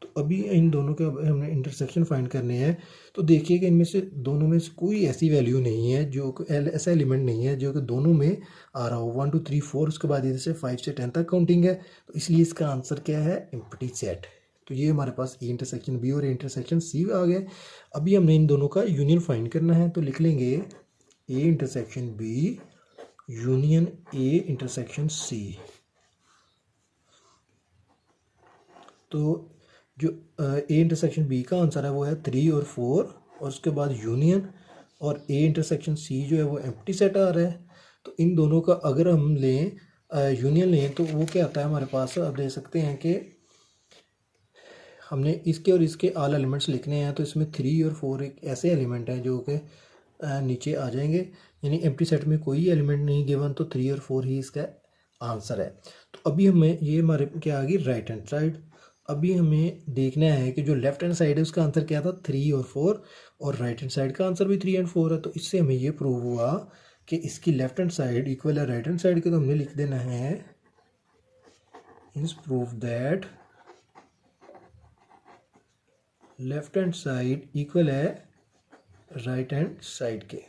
तो अभी इन दोनों के हमने इंटरसेक्शन फाइंड करने हैं। तो देखिए कि इनमें से दोनों में से कोई ऐसी वैल्यू नहीं है जो ऐसा एलिमेंट नहीं है जो कि दोनों में आ रहा हो 1 2 3 4। उसके बाद इधर से 5 से 10 तक काउंटिंग है। तो इसलिए इसका आंसर क्या है, एम्प्टी सेट। तो ये हमारे पास ए इंटरसेक्शन बी और ए इंटरसेक्शन सी आ गया। अभी हमने इन दोनों का यूनियन फाइंड करना है। तो लिख लेंगे A intersection B union A intersection C. तो जो ए इंटरसेक्शन बी का आंसर है वो है 3 और 4 और उसके बाद यूनियन और ए इंटरसेक्शन सी जो है वो एम्प्टी सेट आ रहा है। तो इन दोनों का अगर हम लें यूनियन लें तो वो क्या आता है हमारे पास, आप देख सकते हैं कि हमने इसके और इसके ऑल एलिमेंट्स लिखने हैं, तो इसमें 3 और 4 एक ऐसे एलिमेंट हैं जो कि नीचे आ जाएंगे, यानी एम्प्टी सेट में कोई एलिमेंट नहीं गिवन, तो 3 और 4 ही इसका आंसर है। तो अभी हमें ये हमारे क्या आ गई राइट हैंड साइड। अभी हमें देखना है कि जो लेफ्ट हैंड साइड है उसका आंसर क्या था 3 और 4, और राइट हैंड साइड का आंसर भी 3 एंड 4 है। तो इससे हमें ये प्रूव हुआ कि इसकी लेफ्ट हैंड साइड इक्वल है राइट हैंड साइड के, तो हमने लिख देना है is prove that left hand side equal है राइट हैंड साइड के।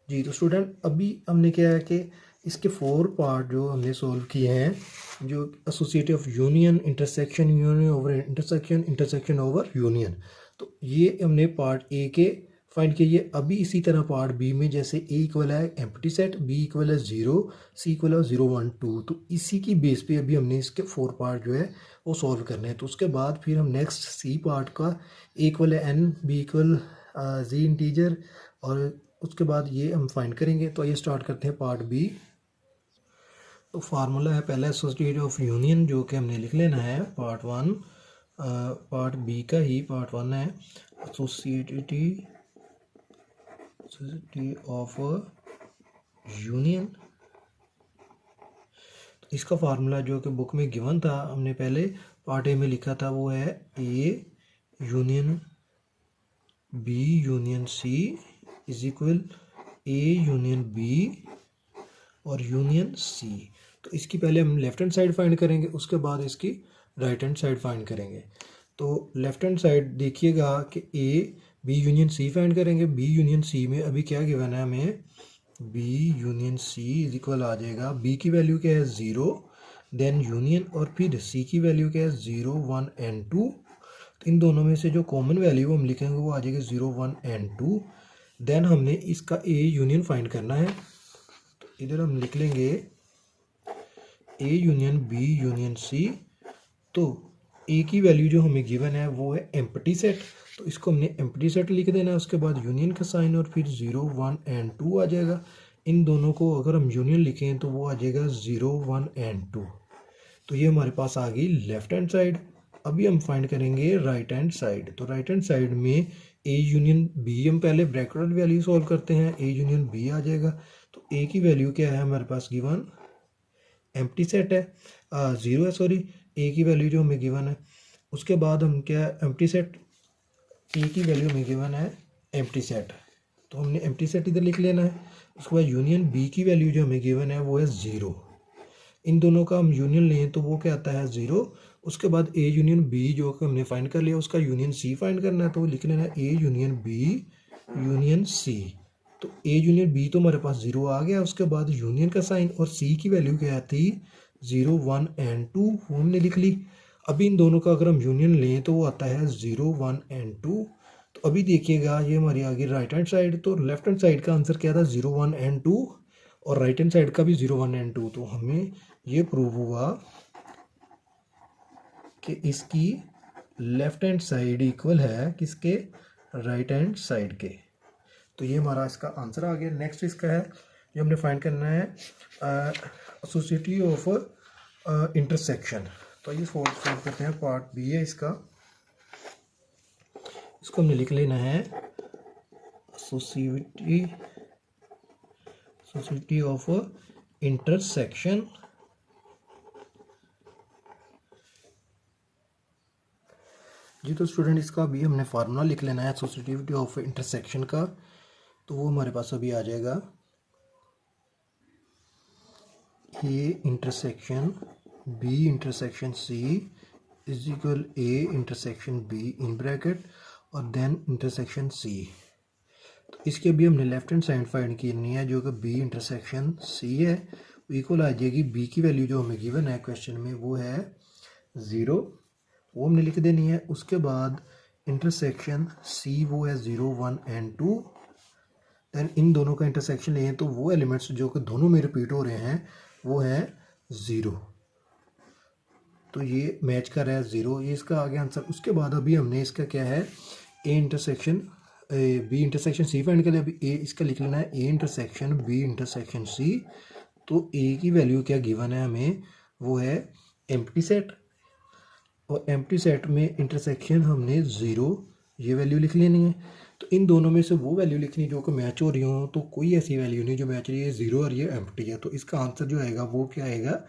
जी तो स्टूडेंट अभी हमने क्या है कि इसके 4 पार्ट जो हमने सॉल्व किए हैं, जो associative of union, intersection, union over intersection, intersection over union, तो ये हमने पार्ट ए के फाइंड किए। अभी इसी तरह पार्ट बी में जैसे ए इक्वल है एम्प्टी सेट, बी इक्वल है 0, सी इक्वल है 0 1 2, तो इसी की बेस पे अभी हमने इसके 4 पार्ट जो है वो सॉल्व करने हैं। तो उसके बाद फिर हम नेक्स्ट सी पार्ट का ए इक्वल है एन, बी इक्वल जी इंटीजर, और उसके बाद ये हम फाइंड करेंगे। तो ये स्टार्ट करते हैं पार्ट बी। तो फार्मूला है पहला एसोसिएटिव ऑफ यूनियन, जो कि हमने लिख लेना है पार्ट 1, पार्ट बी का ही पार्ट 1 है, एसोसिएटिव ऑफ यूनियन। इसका फार्मूला जो कि बुक में गिवन था, हमने पहले पार्ट ए में लिखा था, वो है A union B union C is equal A union B और यूनियन सी। तो इसकी पहले हम लेफ्ट हैंड साइड फाइंड करेंगे, उसके बाद इसकी राइट हैंड साइड फाइंड करेंगे। तो लेफ्ट हैंड साइड देखिएगा कि A B union C find करेंगे। बी यूनियन सी में अभी क्या गिवन है हमें, B union C is equal आ जाएगा, बी की वैल्यू क्या है 0, देन यूनियन, और फिर सी की वैल्यू क्या है 0 1 एंड 2। तो इन दोनों में से जो कॉमन वैल्यू हम लिखेंगे वो आ जाएगा 0 1 एंड 2। देन हमने इसका ए यूनियन फाइंड करना है, तो इधर हम लिख लेंगे A union B union C. तो ए की वैल्यू जो हमें गिवन है वो है एम्प्टी सेट, तो इसको हमने एम्प्टी सेट लिख देना है। उसके बाद यूनियन का साइन और फिर 0 1 एंड 2 आ जाएगा। इन दोनों को अगर हम यूनियन लिखें तो वो आ जाएगा 0 1 एंड 2। तो ये हमारे पास आ गई लेफ्ट हैंड साइड। अभी हम फाइंड करेंगे राइट हैंड साइड। तो राइट हैंड साइड में ए यूनियन बी, हम पहले ब्रैकेट वैल्यू सॉल्व करते हैं, ए यूनियन बी आ जाएगा। तो ए की वैल्यू क्या है हमारे पास गिवन, एम्प्टी सेट है, 0 है सॉरी, ए की वैल्यू जो हमें गिवन है। उसके बाद हम क्या, एम्प्टी सेट, ए की वैल्यू हमें गिवन है एम्प्टी सेट, तो हमने एम्प्टी सेट इधर लिख लेना है। उसके बाद यूनियन बी की वैल्यू जो हमें गिवन है वो है 0। इन दोनों का हम यूनियन लें तो वो क्या आता है 0। उसके बाद ए यूनियन बी जो कि हमने फाइंड कर लिया, उसका यूनियन सी फाइंड करना है, तो लिख लेना है A union B union C. तो ए यूनियन बी तो हमारे पास 0 आ गया। उसके बाद यूनियन का साइन और सी की वैल्यू क्या थी 0 1 एंड 2, वो हमने लिख ली। अभी इन दोनों का अगर हम यूनियन लें तो वो आता है 0 1 एंड 2। तो अभी देखिएगा ये हमारी आ गई राइट हैंड साइड। तो लेफ्ट हैंड साइड का आंसर क्या था 0 1 एंड 2, और राइट हैंड साइड का भी 0 1 एंड 2। तो हमें ये प्रूव हुआ कि इसकी लेफ्ट हैंड साइड इक्वल है किसके, राइट हैंड साइड के। तो ये हमारा इसका आंसर आ गया। नेक्स्ट इसका है जो हमने फाइंड करना है एसोसिएटिव ऑफ इंटरसेक्शन। तो ये सॉल्व करते हैं, पार्ट बी है इसका। इसको हमने लिख लेना है एसोसिएटिव ऑफ इंटरसेक्शन। जी तो स्टूडेंट इसका भी हमने फार्मूला लिख लेना है एसोसिएटिविटी ऑफ इंटरसेक्शन का। तो वो हमारे पास अभी आ जाएगा A intersection B intersection C is equal A intersection B in bracket और देन इंटरसेक्शन सी। तो इसके भी हमने लेफ्ट हैंड साइड फाइंड करनी है, जो कि बी इंटरसेक्शन सी है, इक्वल आ जाएगी बी की वैल्यू जो हमें गिवन है क्वेश्चन में वो है 0, वो हमने लिख देनी है। उसके बाद इंटरसेक्शन सी वो है 0 1 एंड 2। देन इन दोनों का इंटरसेक्शन लें तो वो एलिमेंट्स जो कि दोनों में रिपीट हो रहे हैं वो है 0, तो ये मैच कर रहा है 0, ये इसका आगे आंसर। उसके बाद अभी हमने इसका क्या है A intersection B intersection C find कर लिया। अभी ए इसका लिख लेना है A intersection B intersection C. तो ए की वैल्यू क्या गिवन है हमें, वो है एम्प्टी सेट, और एम्प्टी सेट में इंटरसेक्शन हमने 0 ये वैल्यू लिख लेनी है। तो इन दोनों में से वो वैल्यू लिखनी जो कि मैच हो रही हो, तो कोई ऐसी वैल्यू नहीं जो मैच रही है, 0 और ये एम्प्टी है, तो इसका आंसर जो आएगा वो क्या आएगा,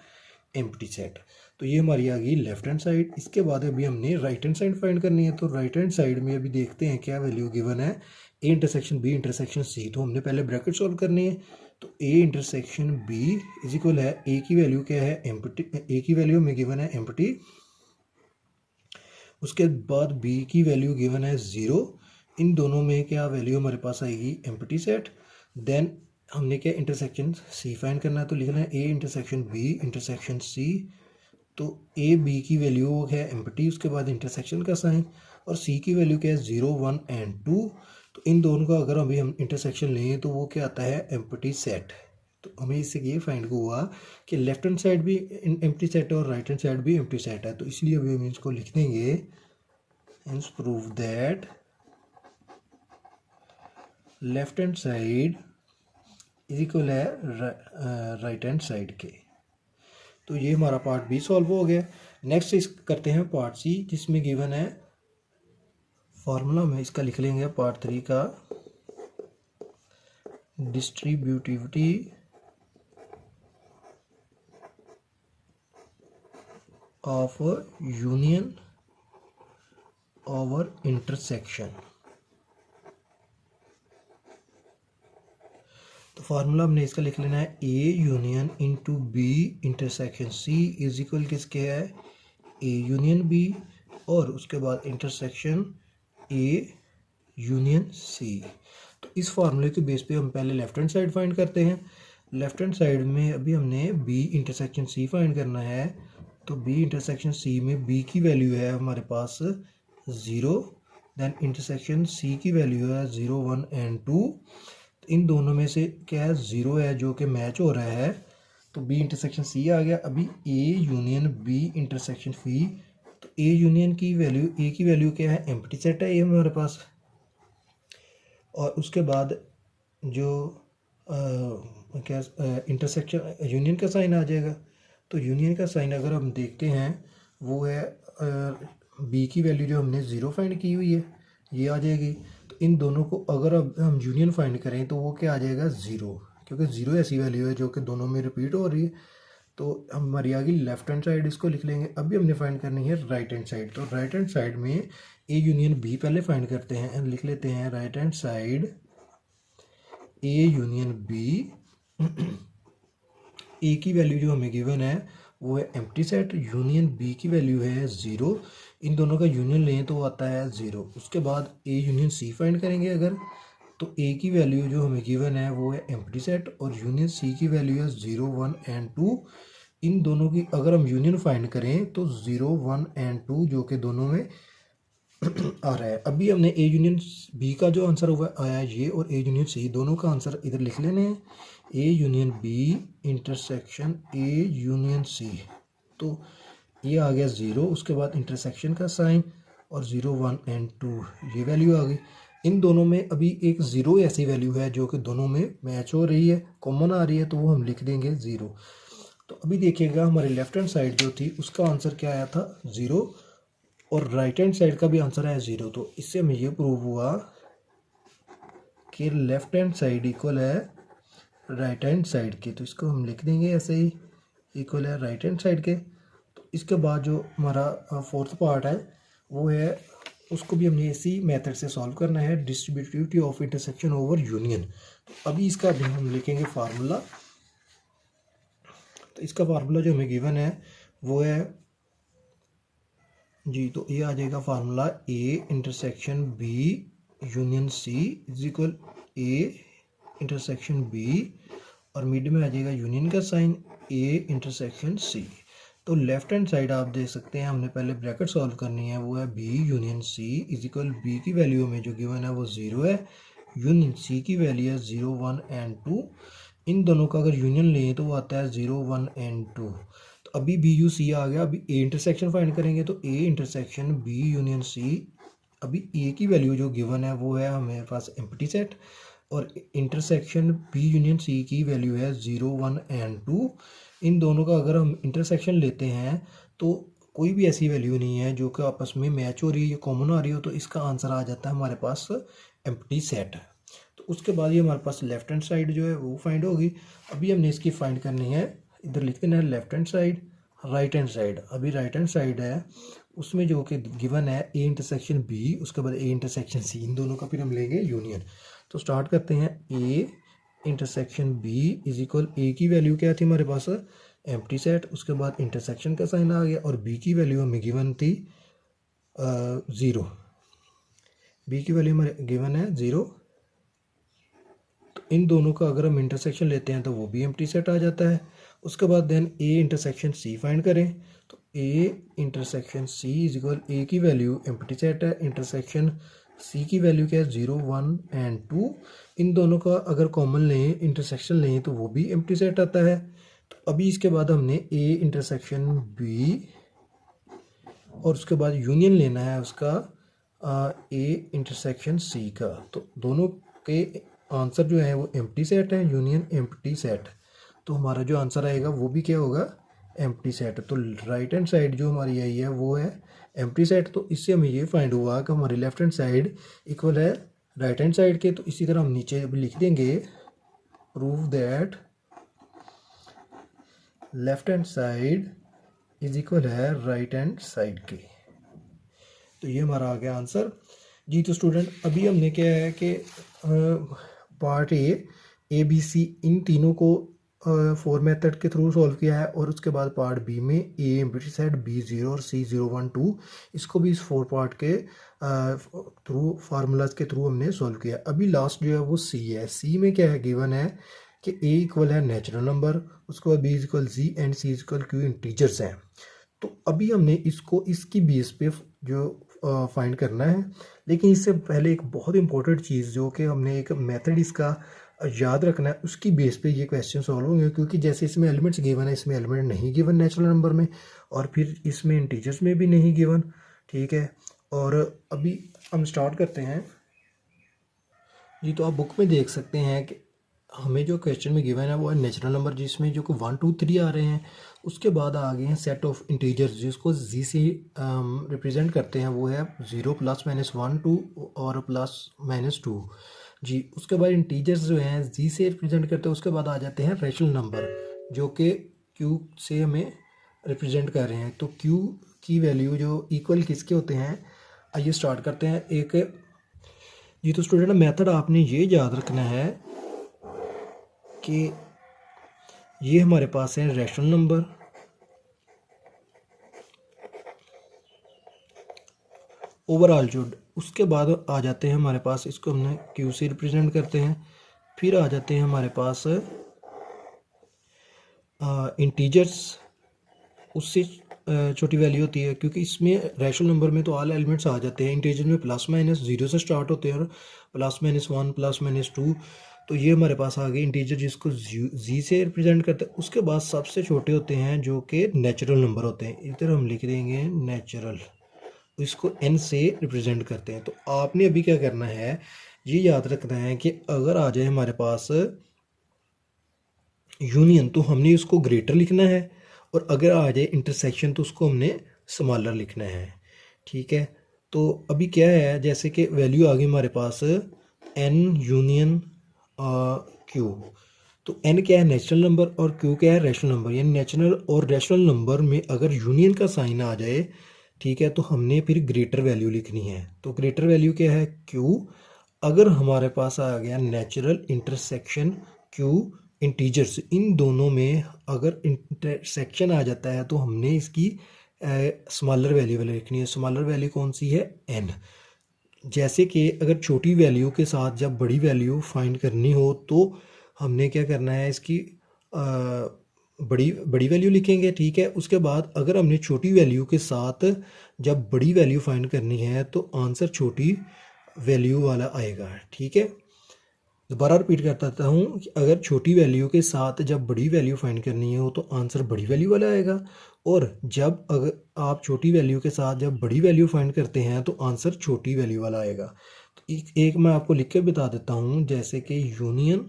एम्प्टी सेट। तो ये हमारी आ गई लेफ्ट हैंड साइड। इसके बाद अभी हमने राइट हैंड साइड फाइंड करनी है। तो राइट हैंड साइड में अभी देखते हैं क्या वैल्यू गिवन है, A intersection B intersection C. तो हमने पहले ब्रैकेट सॉल्व करनी है। तो A intersection B is equal है, ए की वैल्यू क्या है, एम्प्टी, ए की वैल्यू हमें गिवन है एम्प्टी, उसके बाद बी की वैल्यू गिवन है 0। इन दोनों में क्या वैल्यू हमारे पास आएगी, एम्प्टी सेट। देन हमने क्या इंटरसेक्शन सी फाइंड करना है। तो लिखना है A intersection B intersection C. तो ए बी की वैल्यू है एम्प्टी, उसके बाद इंटरसेक्शन का साइन, और सी की वैल्यू क्या है 0 1 एंड 2। तो इन दोनों का अगर अभी हम इंटरसेक्शन लें तो वो क्या आता है, एम्प्टी सेट। तो हमें इससे ये फाइंड हुआ कि लेफ्ट हैंड साइड भी एम्प्टी सेट है और राइट हैंड साइड भी एम्प्टी सेट है। तो इसलिए अभी हम इसको लिख देंगे, hence prove that left hand side is equal है राइट हैंड साइड के। तो ये हमारा पार्ट बी सॉल्व हो गया। नेक्स्ट इस करते हैं पार्ट सी, जिसमें गिवन है फॉर्मूला में इसका लिख लेंगे पार्ट 3 का, distributivity of union over intersection. तो फार्मूला हमने इसका लिख लेना है, A union into B intersection C is equal किसके है, ए यूनियन बी, और उसके बाद इंटरसेक्शन ए यूनियन सी। तो इस फार्मूले के बेस पे हम पहले लेफ्ट हैंड साइड फाइंड करते हैं। लेफ्ट हैंड साइड में अभी हमने बी इंटरसेक्शन सी फाइंड करना है। तो बी इंटरसेक्शन सी में बी की वैल्यू है हमारे पास 0, देन इंटरसेक्शन सी की वैल्यू है 0 1 एंड 2। इन दोनों में से क्या है, 0 है जो कि मैच हो रहा है, तो बी इंटरसेक्शन सी आ गया। अभी A union B intersection C, तो ए यूनियन की वैल्यू, ए की वैल्यू क्या है, एम्प्टी सेट है ये हमारे पास। और उसके बाद जो क्या इंटरसेक्शन यूनियन का साइन आ जाएगा। तो यूनियन का साइन अगर हम देखते हैं वो है बी की वैल्यू जो हमने 0 फाइंड की हुई है ये आ जाएगी। तो इन दोनों को अगर अब हम यूनियन फाइंड करें तो वो क्या आ जाएगा, 0, क्योंकि 0 ऐसी वैल्यू है जो कि दोनों में रिपीट हो रही है। तो हमारी आ गई लेफ्ट हैंड साइड, इसको लिख लेंगे। अभी हमने फाइंड करनी है राइट हैंड साइड। तो राइट हैंड साइड में ए यूनियन बी पहले फाइंड करते हैं, लिख लेते हैं right hand side A union B. A की वैल्यू जो हमें गिवन है वो है एम्प्टी सेट, यूनियन बी की वैल्यू है 0। इन दोनों का यूनियन लें तो आता है 0। उसके बाद ए यूनियन सी फाइंड करेंगे अगर, तो ए की वैल्यू जो हमें गिवन है वो है एम्प्टी सेट, और यूनियन सी की वैल्यू है 0 1 एंड 2। इन दोनों की अगर हम यूनियन फाइंड करें तो 0 1 एंड 2 जो कि दोनों में आ रहा है। अभी हमने ए यूनियन बी का जो आंसर हुआ आया है ये, और ए यूनियन सी दोनों का आंसर इधर लिख लेने हैं, A union B intersection A union C. तो ये आ गया 0, उसके बाद इंटरसेक्शन का साइन, और 0 1 एंड 2 ये वैल्यू आ गई। इन दोनों में अभी एक 0 ऐसी वैल्यू है जो कि दोनों में मैच हो रही है, कॉमन आ रही है, तो वो हम लिख देंगे 0। तो अभी देखिएगा हमारी लेफ्ट हैंड साइड जो थी उसका आंसर क्या आया था, 0, और राइट हैंड साइड का भी आंसर है 0। तो इससे हमें ये प्रूव हुआ कि लेफ्ट हैंड साइड इक्वल है राइट हैंड साइड के। तो इसको हम लिख देंगे ऐसे ही, इक्वल है राइट हैंड साइड के। तो इसके बाद जो हमारा फोर्थ पार्ट है वो है, उसको भी हमने इसी मेथड से सॉल्व करना है, distributivity of intersection over union. तो अभी इसका भी हम लिखेंगे फार्मूला। तो इसका फार्मूला जो हमें गिवन है वो है जी, तो ये आ जाएगा formula, A intersection B union C is equal A intersection B, और मिड में आ जाएगा यूनियन का साइन, ए इंटरसेक्शन सी। तो लेफ्ट हैंड साइड आप देख सकते हैं हमने पहले ब्रैकेट सॉल्व करनी है, वो है B union C is equal, B की वैल्यू में जो गिवन है वो 0 है, यूनियन सी की वैल्यू है 0 1 एंड 2। इन दोनों का अगर यूनियन लें तो वो आता है 0 1 एंड 2। तो अभी बी यू सी आ गया। अभी ए इंटरसेक्शन फाइंड करेंगे, तो A intersection B union C. अभी ए की वैल्यू जो गिवन है वो है हमारे पास एम्प्टी सेट, और इंटरसेक्शन बी यूनियन सी की वैल्यू है 0 1 एंड 2। इन दोनों का अगर हम इंटरसेक्शन लेते हैं तो कोई भी ऐसी वैल्यू नहीं है जो कि आपस में मैच हो रही है या कॉमन आ रही हो, तो इसका आंसर आ जाता है हमारे पास एम्प्टी सेट। तो उसके बाद ये हमारे पास लेफ्ट हैंड साइड जो है वो फाइंड होगी। अभी हमने इसकी फाइंड करनी है, इधर लिख देना है left hand side, right hand side. अभी राइट हैंड साइड है, उसमें जो कि गिवन है ए इंटरसेक्शन बी, उसके बाद ए इंटरसेक्शन सी, इन दोनों का फिर हम लेंगे यूनियन। तो स्टार्ट करते हैं, A intersection B is equal, A की वैल्यू क्या थी हमारे पास, एम्प्टी सेट, उसके बाद इंटरसेक्शन का साइन आ गया, और बी की वैल्यू हमें गिवन थी 0, बी की वैल्यू हमारे गिवन है 0। तो इन दोनों का अगर हम इंटरसेक्शन लेते हैं तो वो भी एम्प्टी सेट आ जाता है। उसके बाद then A intersection C find करें, तो A intersection C is equal, A की वैल्यू एम्प्टी सेट है, इंटरसेक्शन सी की वैल्यू क्या है 0 1 एंड 2। इन दोनों का अगर कॉमन लें, इंटरसेक्शन लें, तो वो भी एम्प्टी सेट आता है। तो अभी इसके बाद हमने ए इंटरसेक्शन बी और उसके बाद यूनियन लेना है उसका ए इंटरसेक्शन सी का। तो दोनों के आंसर जो है वो एम्प्टी सेट है, यूनियन एम्प्टी सेट। तो हमारा जो आंसर आएगा वो भी क्या होगा, एम्प्टी सेट। तो राइट हैंड साइड जो हमारी आई है वो है एम्प्टी सेट। तो इससे हमें ये फाइंड हुआ कि हमारी लेफ्ट हैंड साइड इक्वल है राइट हैंड साइड के। तो इसी तरह हम नीचे अभी लिख देंगे, prove that left hand side is equal है राइट हैंड साइड के। तो ये हमारा आ गया आंसर जी। तो स्टूडेंट अभी हमने क्या है कि पार्ट ए बी सी इन तीनों को 4 मेथड के थ्रू सॉल्व किया है, और उसके बाद पार्ट बी में ए एम्प्टी सेट, बी 0 और सी 0 1 2, इसको भी इस 4 पार्ट के थ्रू फार्मूलाज के थ्रू हमने सॉल्व किया। अभी लास्ट जो है वो सी है। सी में क्या है, गिवन है कि ए इक्वल है नेचुरल नंबर, उसके बाद B is equal G and C is equal Q integers हैं। तो अभी हमने इसको इसकी बेस पे जो फाइंड करना है, लेकिन इससे पहले एक बहुत इंपॉर्टेंट चीज़ जो कि हमने एक मेथड इसका याद रखना है, उसकी बेस पे ये क्वेश्चन सॉल्व होंगे। क्योंकि जैसे इसमें एलिमेंट्स गिवन है, इसमें एलिमेंट नहीं गिवन नेचुरल नंबर में, और फिर इसमें इंटीजर्स में भी नहीं गिवन, ठीक है। और अभी हम स्टार्ट करते हैं जी। तो आप बुक में देख सकते हैं कि हमें जो क्वेश्चन में गिवन है वो है नेचुरल नंबर, जिसमें जो कि 1 2 3 आ रहे हैं। उसके बाद आ गए हैं सेट ऑफ इंटीजर्स, जिसको जी से रिप्रेजेंट करते हैं, वो है 0 प्लस माइनस 1 2 और प्लस माइनस 2 जी। उसके बाद इंटीजर्स जो हैं जी से रिप्रेजेंट करते हैं। उसके बाद आ जाते हैं रैशनल नंबर, जो कि क्यू से हमें रिप्रेजेंट कर रहे हैं। तो क्यू की वैल्यू जो इक्वल किसके होते हैं, आइए स्टार्ट करते हैं एक जी। तो स्टूडेंट मेथड आपने ये याद रखना है कि ये हमारे पास है रैशनल नंबर, ओवरऑल जो, उसके बाद आ जाते हैं हमारे पास, इसको हमने क्यू से रिप्रेजेंट करते हैं। फिर आ जाते हैं हमारे पास इंटीजर्स, उससे छोटी वैल्यू होती है, क्योंकि इसमें रैशनल नंबर में तो ऑल एलिमेंट्स आ जाते हैं। इंटीजर में प्लस माइनस 0 से स्टार्ट होते हैं, और प्लस माइनस 1 प्लस माइनस 2। तो ये हमारे पास आ गए इंटीजर, जिसको जी से रिप्रेजेंट करते हैं। उसके बाद सबसे छोटे होते हैं जो कि नेचुरल नंबर होते हैं। इधर हम लिख देंगे नेचुरल, इसको एन से रिप्रेजेंट करते हैं। तो आपने अभी क्या करना है, ये याद रखना है कि अगर आ जाए हमारे पास यूनियन, तो हमने उसको ग्रेटर लिखना है, और अगर आ जाए इंटरसेक्शन तो उसको हमने स्मॉलर लिखना है, ठीक है। तो अभी क्या है, जैसे कि वैल्यू आ गई हमारे पास एन यूनियन क्यू। तो एन क्या है, नेचुरल नंबर, और क्यू क्या है, रैशनल नंबर। यानी नेचुरल और रैशनल नंबर में अगर यूनियन का साइन आ जाए, ठीक है, तो हमने फिर ग्रेटर वैल्यू लिखनी है। तो ग्रेटर वैल्यू क्या है, क्यू। अगर हमारे पास आ गया नेचुरल इंटरसेक्शन क्यू इंटीजर्स, इन दोनों में अगर इंटरसेक्शन आ जाता है तो हमने इसकी स्मॉलर वैल्यू वाली लिखनी है। स्मॉलर वैल्यू कौन सी है, एन। जैसे कि अगर छोटी वैल्यू के साथ जब बड़ी वैल्यू फाइंड करनी हो, तो हमने क्या करना है, इसकी बड़ी बड़ी वैल्यू लिखेंगे, ठीक है। उसके बाद अगर हमने छोटी वैल्यू के साथ जब बड़ी वैल्यू फाइंड करनी है, तो आंसर छोटी वैल्यू वाला आएगा, ठीक है। दोबारा रिपीट करता देता हूँ कि अगर छोटी वैल्यू के साथ जब बड़ी वैल्यू फाइंड करनी हो, तो आंसर बड़ी वैल्यू वाला आएगा। और जब अगर आप छोटी वैल्यू के साथ जब बड़ी वैल्यू फाइंड करते हैं, तो आंसर छोटी वैल्यू वाला आएगा। तो एक मैं आपको लिख के बता देता हूँ, जैसे कि यूनियन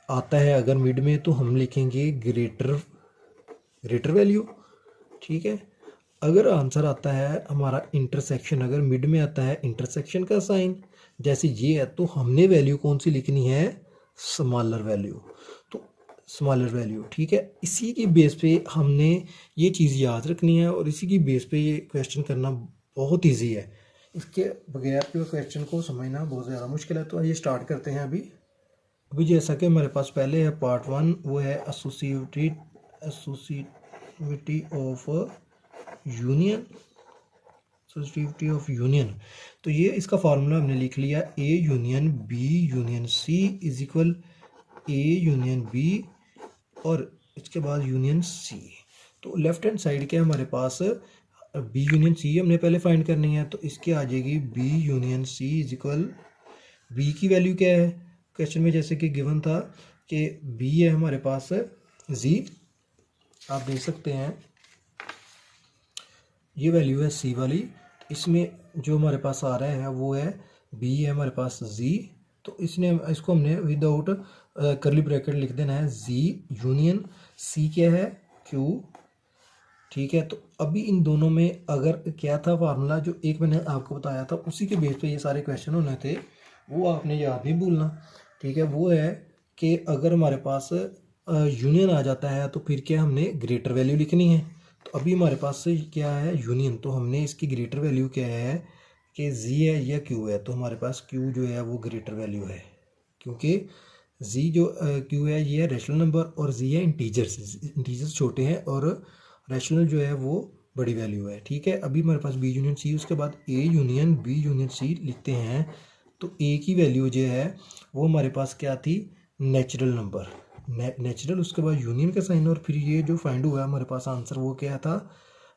आता है अगर मिड में, तो हम लिखेंगे ग्रेटर वैल्यू, ठीक है। अगर आंसर आता है हमारा इंटरसेक्शन, अगर मिड में आता है इंटरसेक्शन का साइन जैसे ये है, तो हमने वैल्यू कौन सी लिखनी है, स्मॉलर वैल्यू। तो स्मॉलर वैल्यू, ठीक है। इसी की बेस पे हमने ये चीज़ याद रखनी है और इसी की बेस पे ये क्वेश्चन करना बहुत ईजी है। इसके बगैर जो क्वेश्चन को समझना बहुत ज़्यादा मुश्किल है। तो आइए स्टार्ट करते हैं। अभी जैसा कि हमारे पास पहले है पार्ट 1, वो है associativity of union, associativity of union. तो ये इसका फार्मूला हमने लिख लिया, A union B union C is equal A union B और इसके बाद यूनियन सी। तो लेफ्ट हैंड साइड के हमारे पास बी यूनियन सी हमने पहले फाइंड करनी है, तो इसकी आ जाएगी B union C is equal, B की वैल्यू क्या है क्वेश्चन में, जैसे कि गिवन था कि बी है हमारे पास जी, आप देख सकते हैं ये वैल्यू है सी वाली। इसमें जो हमारे पास आ रहा है वो है बी है हमारे पास जी, तो इसको हमने विदाउट करली ब्रैकेट लिख देना है, जी यूनियन सी क्या है, क्यू, ठीक है। तो अभी इन दोनों में अगर क्या था फार्मूला, जो एक मैंने आपको बताया था उसी के बेस पे ये सारे क्वेश्चन होने थे, वो आपने याद नहीं भूलना, ठीक है। वो है कि अगर हमारे पास यूनियन आ जाता है तो फिर क्या हमने ग्रेटर वैल्यू लिखनी है। तो अभी हमारे पास क्या है यूनियन, तो हमने इसकी ग्रेटर वैल्यू क्या है कि जी है या क्यू है, तो हमारे पास क्यू जो है वो ग्रेटर वैल्यू है, क्योंकि जी जो क्यू है ये है रैशनल नंबर और जी है इंटीजर्स छोटे हैं और रैशनल जो है वो बड़ी वैल्यू है, ठीक है। अभी हमारे पास बी यूनियन सी, उसके बाद A union B union C लिखते हैं। तो ए की वैल्यू जो है वो हमारे पास क्या थी, नेचुरल नंबर, नेचुरल, उसके बाद यूनियन का साइन और फिर ये जो फाइंड हुआ है हमारे पास आंसर वो क्या था,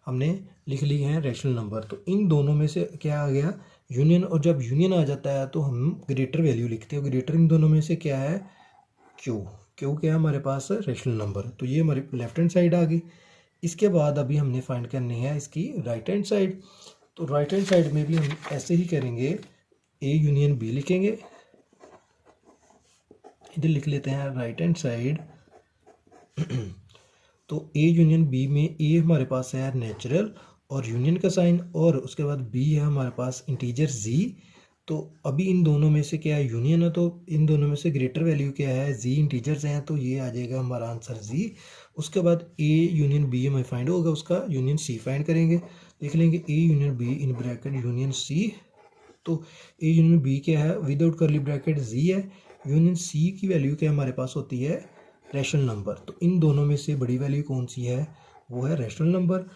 हमने लिख ली है रैशनल नंबर। तो इन दोनों में से क्या आ गया, यूनियन, और जब यूनियन आ जाता है तो हम ग्रेटर वैल्यू लिखते हैं। ग्रेटर इन दोनों में से क्या है, क्यू, क्यू क्या है हमारे पास रैशनल नंबर। तो ये हमारी लेफ्ट हैंड साइड आ गई। इसके बाद अभी हमने फाइंड करनी है इसकी राइट हैंड साइड। तो राइट हैंड साइड में भी हम ऐसे ही करेंगे, ए यूनियन बी लिखेंगे, इधर लिख लेते हैं राइट हैंड साइड। तो ए यूनियन बी में ए हमारे पास है नेचुरल और यूनियन का साइन, और उसके बाद बी है हमारे पास इंटीजर जी। तो अभी इन दोनों में से क्या है, यूनियन है, तो इन दोनों में से ग्रेटर वैल्यू क्या है, जी इंटीजर्स हैं, तो ये आ जाएगा हमारा आंसर जी। उसके बाद ए यूनियन बी हमें फाइंड होगा, उसका यूनियन सी फाइंड करेंगे, देख लेंगे A union B in bracket union C. तो ए यूनियन बी क्या है, विदाउट करली ब्रैकेट जी है, यूनियन सी की वैल्यू क्या हमारे पास होती है, रैशनल नंबर। तो इन दोनों में से बड़ी वैल्यू कौन सी है, वो है रैशनल नंबर,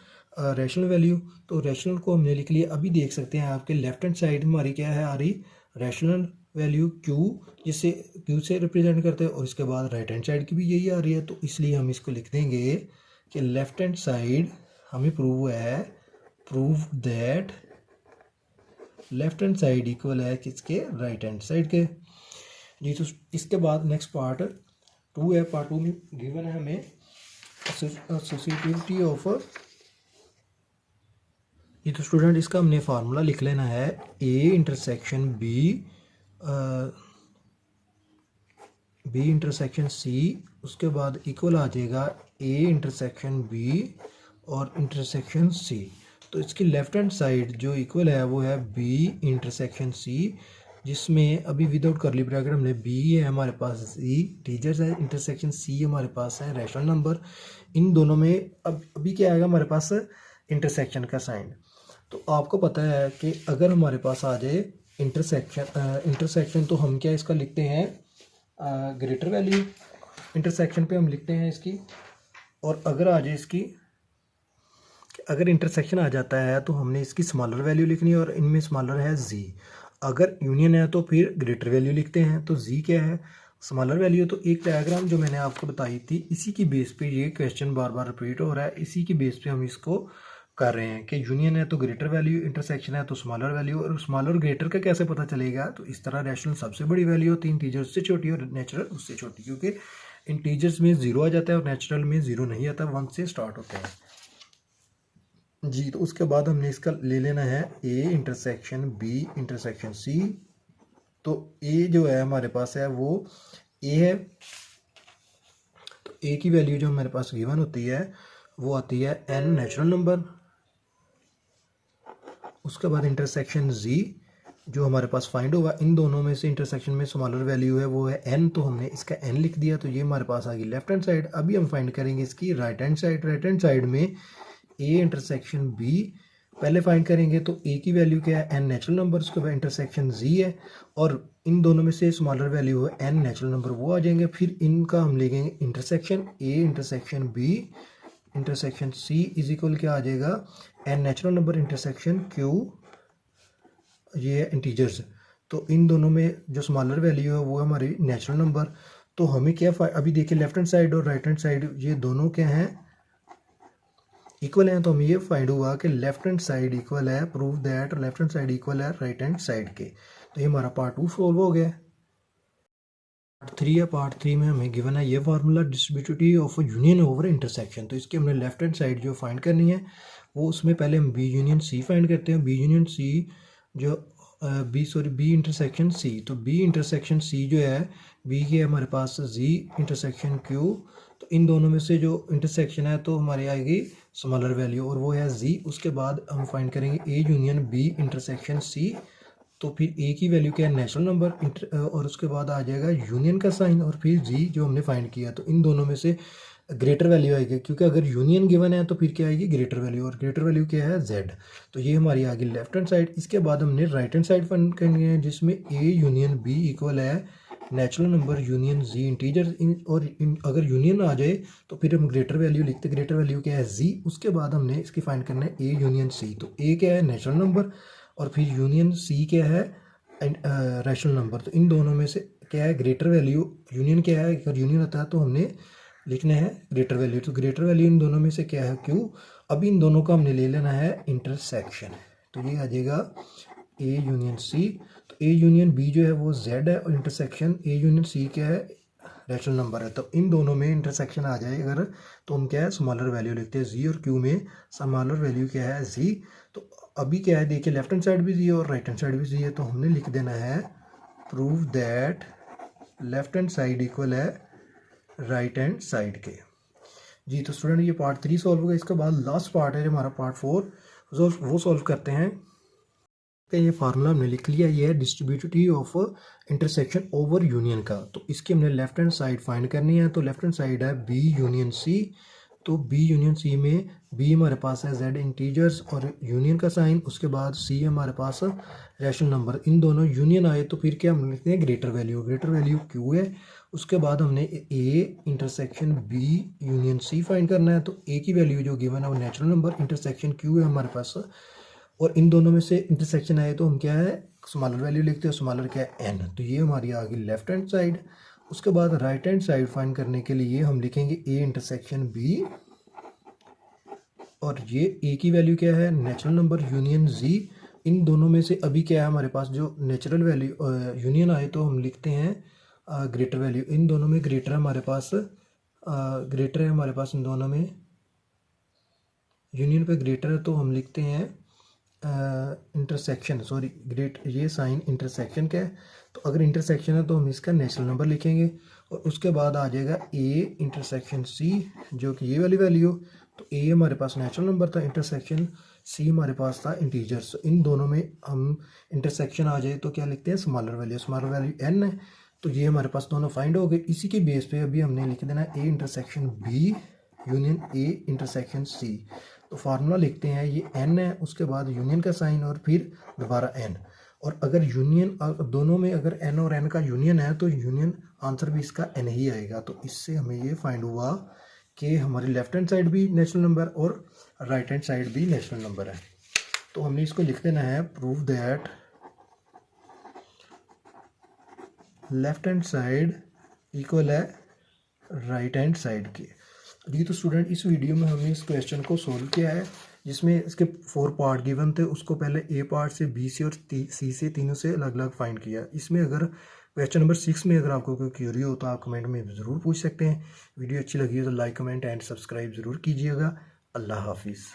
रैशनल वैल्यू। तो रैशनल को हमने लिख लिया। अभी देख सकते हैं आपके लेफ्ट हैंड साइड हमारी क्या है आ रही, रैशनल वैल्यू क्यू, जिसे क्यू से रिप्रेजेंट करते हैं, और इसके बाद राइट हैंड साइड की भी यही आ रही है। तो इसलिए हम इसको लिख देंगे कि लेफ्ट हैंड साइड हमें प्रूव है, prove that left hand side equal है किसके, राइट हैंड साइड के जी। तो इसके बाद नेक्स्ट पार्ट 2 है। पार्ट 2 में गिवन है हमें एसोसिएटिविटी ऑफ, ये तो स्टूडेंट इसका हमने फार्मूला लिख लेना है, A intersection B, B intersection C, उसके बाद इक्वल आ जाएगा ए इंटरसेक्शन बी और इंटरसेक्शन सी। तो इसकी लेफ्ट हैंड साइड जो इक्वल है वो है बी इंटरसेक्शन सी, जिसमें अभी विदाउट करली ब्रैकेट हमने बी है हमारे पास सी टीचर्स है, इंटरसेक्शन सी हमारे पास है रैशनल नंबर। इन दोनों में अब अभी क्या आएगा हमारे पास, इंटरसेक्शन का साइन। तो आपको पता है कि अगर हमारे पास आ जाए इंटरसेक्शन तो हम क्या इसका लिखते हैं, ग्रेटर वैल्यू इंटरसेक्शन पे हम लिखते हैं इसकी। और अगर आ जाए इसकी, अगर इंटरसेक्शन आ जाता है तो हमने इसकी स्मॉलर वैल्यू लिखनी है, और इनमें स्मॉलर है जी। अगर यूनियन है तो फिर ग्रेटर वैल्यू लिखते हैं। तो जी क्या है, स्मॉलर वैल्यू। तो एक डायग्राम जो मैंने आपको बताई थी, इसी की बेस पे ये क्वेश्चन बार बार रिपीट हो रहा है, इसी की बेस पे हम इसको कर रहे हैं कि यूनियन है तो ग्रेटर वैल्यू, इंटरसेक्शन है तो स्मॉलर वैल्यू। और स्मॉलर ग्रेटर का कैसे पता चलेगा, तो इस तरह रैशनल सबसे बड़ी वैल्यू होती है, इंटीजर उससे छोटी और नेचुरल उससे छोटी, क्योंकि इंटीजर्स में 0 आ जाता है और नेचुरल में 0 नहीं आता, 1 से स्टार्ट होता है जी। तो उसके बाद हमने इसका ले लेना है A intersection B intersection C. तो ए जो है हमारे पास है वो ए है, तो ए की वैल्यू जो हमारे पास गिवन होती है वो आती है n नेचुरल नंबर, उसके बाद इंटरसेक्शन z जो हमारे पास फाइंड होगा, इन दोनों में से इंटरसेक्शन में स्मॉलर वैल्यू है वो है n, तो हमने इसका n लिख दिया, तो ये हमारे पास आ गई लेफ्ट हैंड साइड। अभी हम फाइंड करेंगे इसकी right hand side. Right hand side में a इंटरसेक्शन b पहले फाइंड करेंगे, तो a की वैल्यू क्या है n नेचुरल नंबर, उसके बाद इंटरसेक्शन z है और इन दोनों में से स्मॉलर वैल्यू है n नेचुरल नंबर, वो आ जाएंगे। फिर इनका हम लेंगे intersection a intersection b intersection c is equal क्या आ जाएगा n natural number intersection q, ये है इंटीजर्स। तो इन दोनों में जो स्मॉलर वैल्यू है वो है हमारी नेचुरल नंबर। तो हमें क्या अभी देखिए लेफ्ट हैंड साइड और राइट हैंड साइड ये दोनों क्या हैं, इक्वल हैं। तो हमें ये फाइंड हुआ कि लेफ्ट हैंड साइड इक्वल है, prove that left hand side equal है राइट हैंड साइड के। तो ये हमारा पार्ट 2 सॉल्व हो गया। पार्ट 3 है, पार्ट 3 में हमें गिवन है ये formula distributivity of union over intersection. तो इसकी हमने लेफ्ट हैंड साइड जो फाइंड करनी है वो उसमें पहले हम बी यूनियन सी फाइंड करते हैं। बी यूनियन सी जो बी इंटरसेक्शन सी, तो बी इंटरसेक्शन सी जो है बी की है हमारे पास जी इंटरसेक्शन क्यू, तो इन दोनों में से जो इंटरसेक्शन है तो हमारी आएगी स्मॉलर वैल्यू और वो है जी। उसके बाद हम फाइंड करेंगे A union B intersection C, तो फिर ए की वैल्यू क्या है नेचुरल नंबर और उसके बाद आ जाएगा यूनियन का साइन और फिर जी जो हमने फाइंड किया। तो इन दोनों में से ग्रेटर वैल्यू आएगी, क्योंकि अगर यूनियन गिवन है तो फिर क्या आएगी ग्रेटर वैल्यू, और ग्रेटर वैल्यू क्या है z। तो ये हमारी आ गई लेफ्ट हैंड साइड। इसके बाद हमने राइट हैंड साइड फाइंड करनी है जिसमें a यूनियन b इक्वल है natural number union z integer और अगर यूनियन आ जाए तो फिर हम ग्रेटर वैल्यू लिखते, ग्रेटर वैल्यू क्या है z। उसके बाद हमने इसकी फाइंड करना है a यूनियन c, तो a क्या है नेचुरल नंबर और फिर यूनियन c क्या है रैशनल नंबर। तो इन दोनों में से क्या है ग्रेटर वैल्यू, यूनियन क्या है, अगर यूनियन आता है तो हमने लिखना है ग्रेटर वैल्यू। तो ग्रेटर वैल्यू इन दोनों में से क्या है क्यू। अब इन दोनों का हमने ले लेना है इंटरसेक्शन, तो ये आ जाएगा ए यूनियन सी। तो ए यूनियन बी जो है वो जेड है और इंटरसेक्शन ए यूनियन सी क्या है रैशनल नंबर है। तो इन दोनों में इंटरसेक्शन आ जाए अगर तो हम क्या है स्मॉलर वैल्यू लिखते हैं जी, और क्यू में स्मॉलर वैल्यू क्या है जी। तो अभी क्या है देखिए लेफ्ट हैंड साइड भी जी है और राइट हैंड साइड भी जी है, तो हमने लिख देना है prove that left hand side equal है राइट हैंड साइड के जी। तो स्टूडेंट ये पार्ट 3 सॉल्व होगा। इसके बाद लास्ट पार्ट है हमारा पार्ट 4, वो सॉल्व करते हैं। ये फार्मूला हमने लिख लिया, ये है distributivity of intersection over union का। तो इसकी हमने लेफ्ट हैंड साइड फाइंड करनी है। तो लेफ्ट हैंड साइड है बी यूनियन सी, तो बी यूनियन सी में बी हमारे पास है जेड इंटीजर्स और यूनियन का साइन, उसके बाद सी हमारे पास रैशनल नंबर। इन दोनों यूनियन आए तो फिर क्या हम लिखते हैं greater value, greater value Q है। उसके बाद हमने A intersection B union C find करना है। तो ए की वैल्यू जो गिवन है वो नेचुरल नंबर इंटरसेक्शन क्यू है हमारे पास, और इन दोनों में से इंटरसेक्शन आए तो हम क्या है स्मॉलर वैल्यू लिखते हैं, स्मॉलर क्या है एन। तो ये हमारी आ गई लेफ्ट हैंड साइड। उसके बाद राइट हैंड साइड फाइंड करने के लिए हम लिखेंगे ए इंटरसेक्शन बी, और ये ए की वैल्यू क्या है नेचुरल नंबर यूनियन जी। इन दोनों में से अभी क्या है हमारे पास जो नेचुरल वैल्यू यूनियन आए तो हम लिखते हैं ग्रेटर वैल्यू। इन दोनों में ग्रेटर हमारे पास ग्रेटर है हमारे पास, इन दोनों में यूनियन पे ग्रेटर है तो हम लिखते हैं इंटरसेक्शन, सॉरी ग्रेट ये साइन इंटरसेक्शन का है। तो अगर इंटरसेक्शन है तो हम इसका नेचुरल नंबर लिखेंगे, और उसके बाद आ जाएगा ए इंटरसेक्शन सी जो कि ये वाली वैल्यू। तो ए हमारे पास नेचुरल नंबर था, इंटरसेक्शन सी हमारे पास था इंटीजर्स। इन दोनों में हम इंटरसेक्शन आ जाए तो क्या लिखते हैं smaller value, smaller value N है। तो ये हमारे पास दोनों फाइंड हो गए। इसी के बेस पे अभी हमने लिख देना A intersection B union A intersection C. तो फार्मूला लिखते हैं ये एन है, उसके बाद यूनियन का साइन और फिर दोबारा एन। और अगर यूनियन दोनों में अगर एन और एन का यूनियन है तो यूनियन आंसर भी इसका एन ही आएगा। तो इससे हमें ये फाइंड हुआ कि हमारी लेफ्ट हैंड साइड भी नेचुरल नंबर और राइट हैंड साइड भी नेचुरल नंबर है। तो हमने इसको लिख देना है prove that left hand side equal है राइट हैंड साइड के जी। तो स्टूडेंट इस वीडियो में हमने इस क्वेश्चन को सोल्व किया है जिसमें इसके 4 पार्ट गिवन थे। उसको पहले ए पार्ट से, बी से और सी से, तीनों से अलग अलग फाइंड किया। इसमें अगर क्वेश्चन नंबर 6 में अगर आपको कोई क्यूरी हो तो आप कमेंट में ज़रूर पूछ सकते हैं। वीडियो अच्छी लगी हो तो लाइक, कमेंट एंड सब्सक्राइब ज़रूर कीजिएगा। अल्लाह हाफिज़।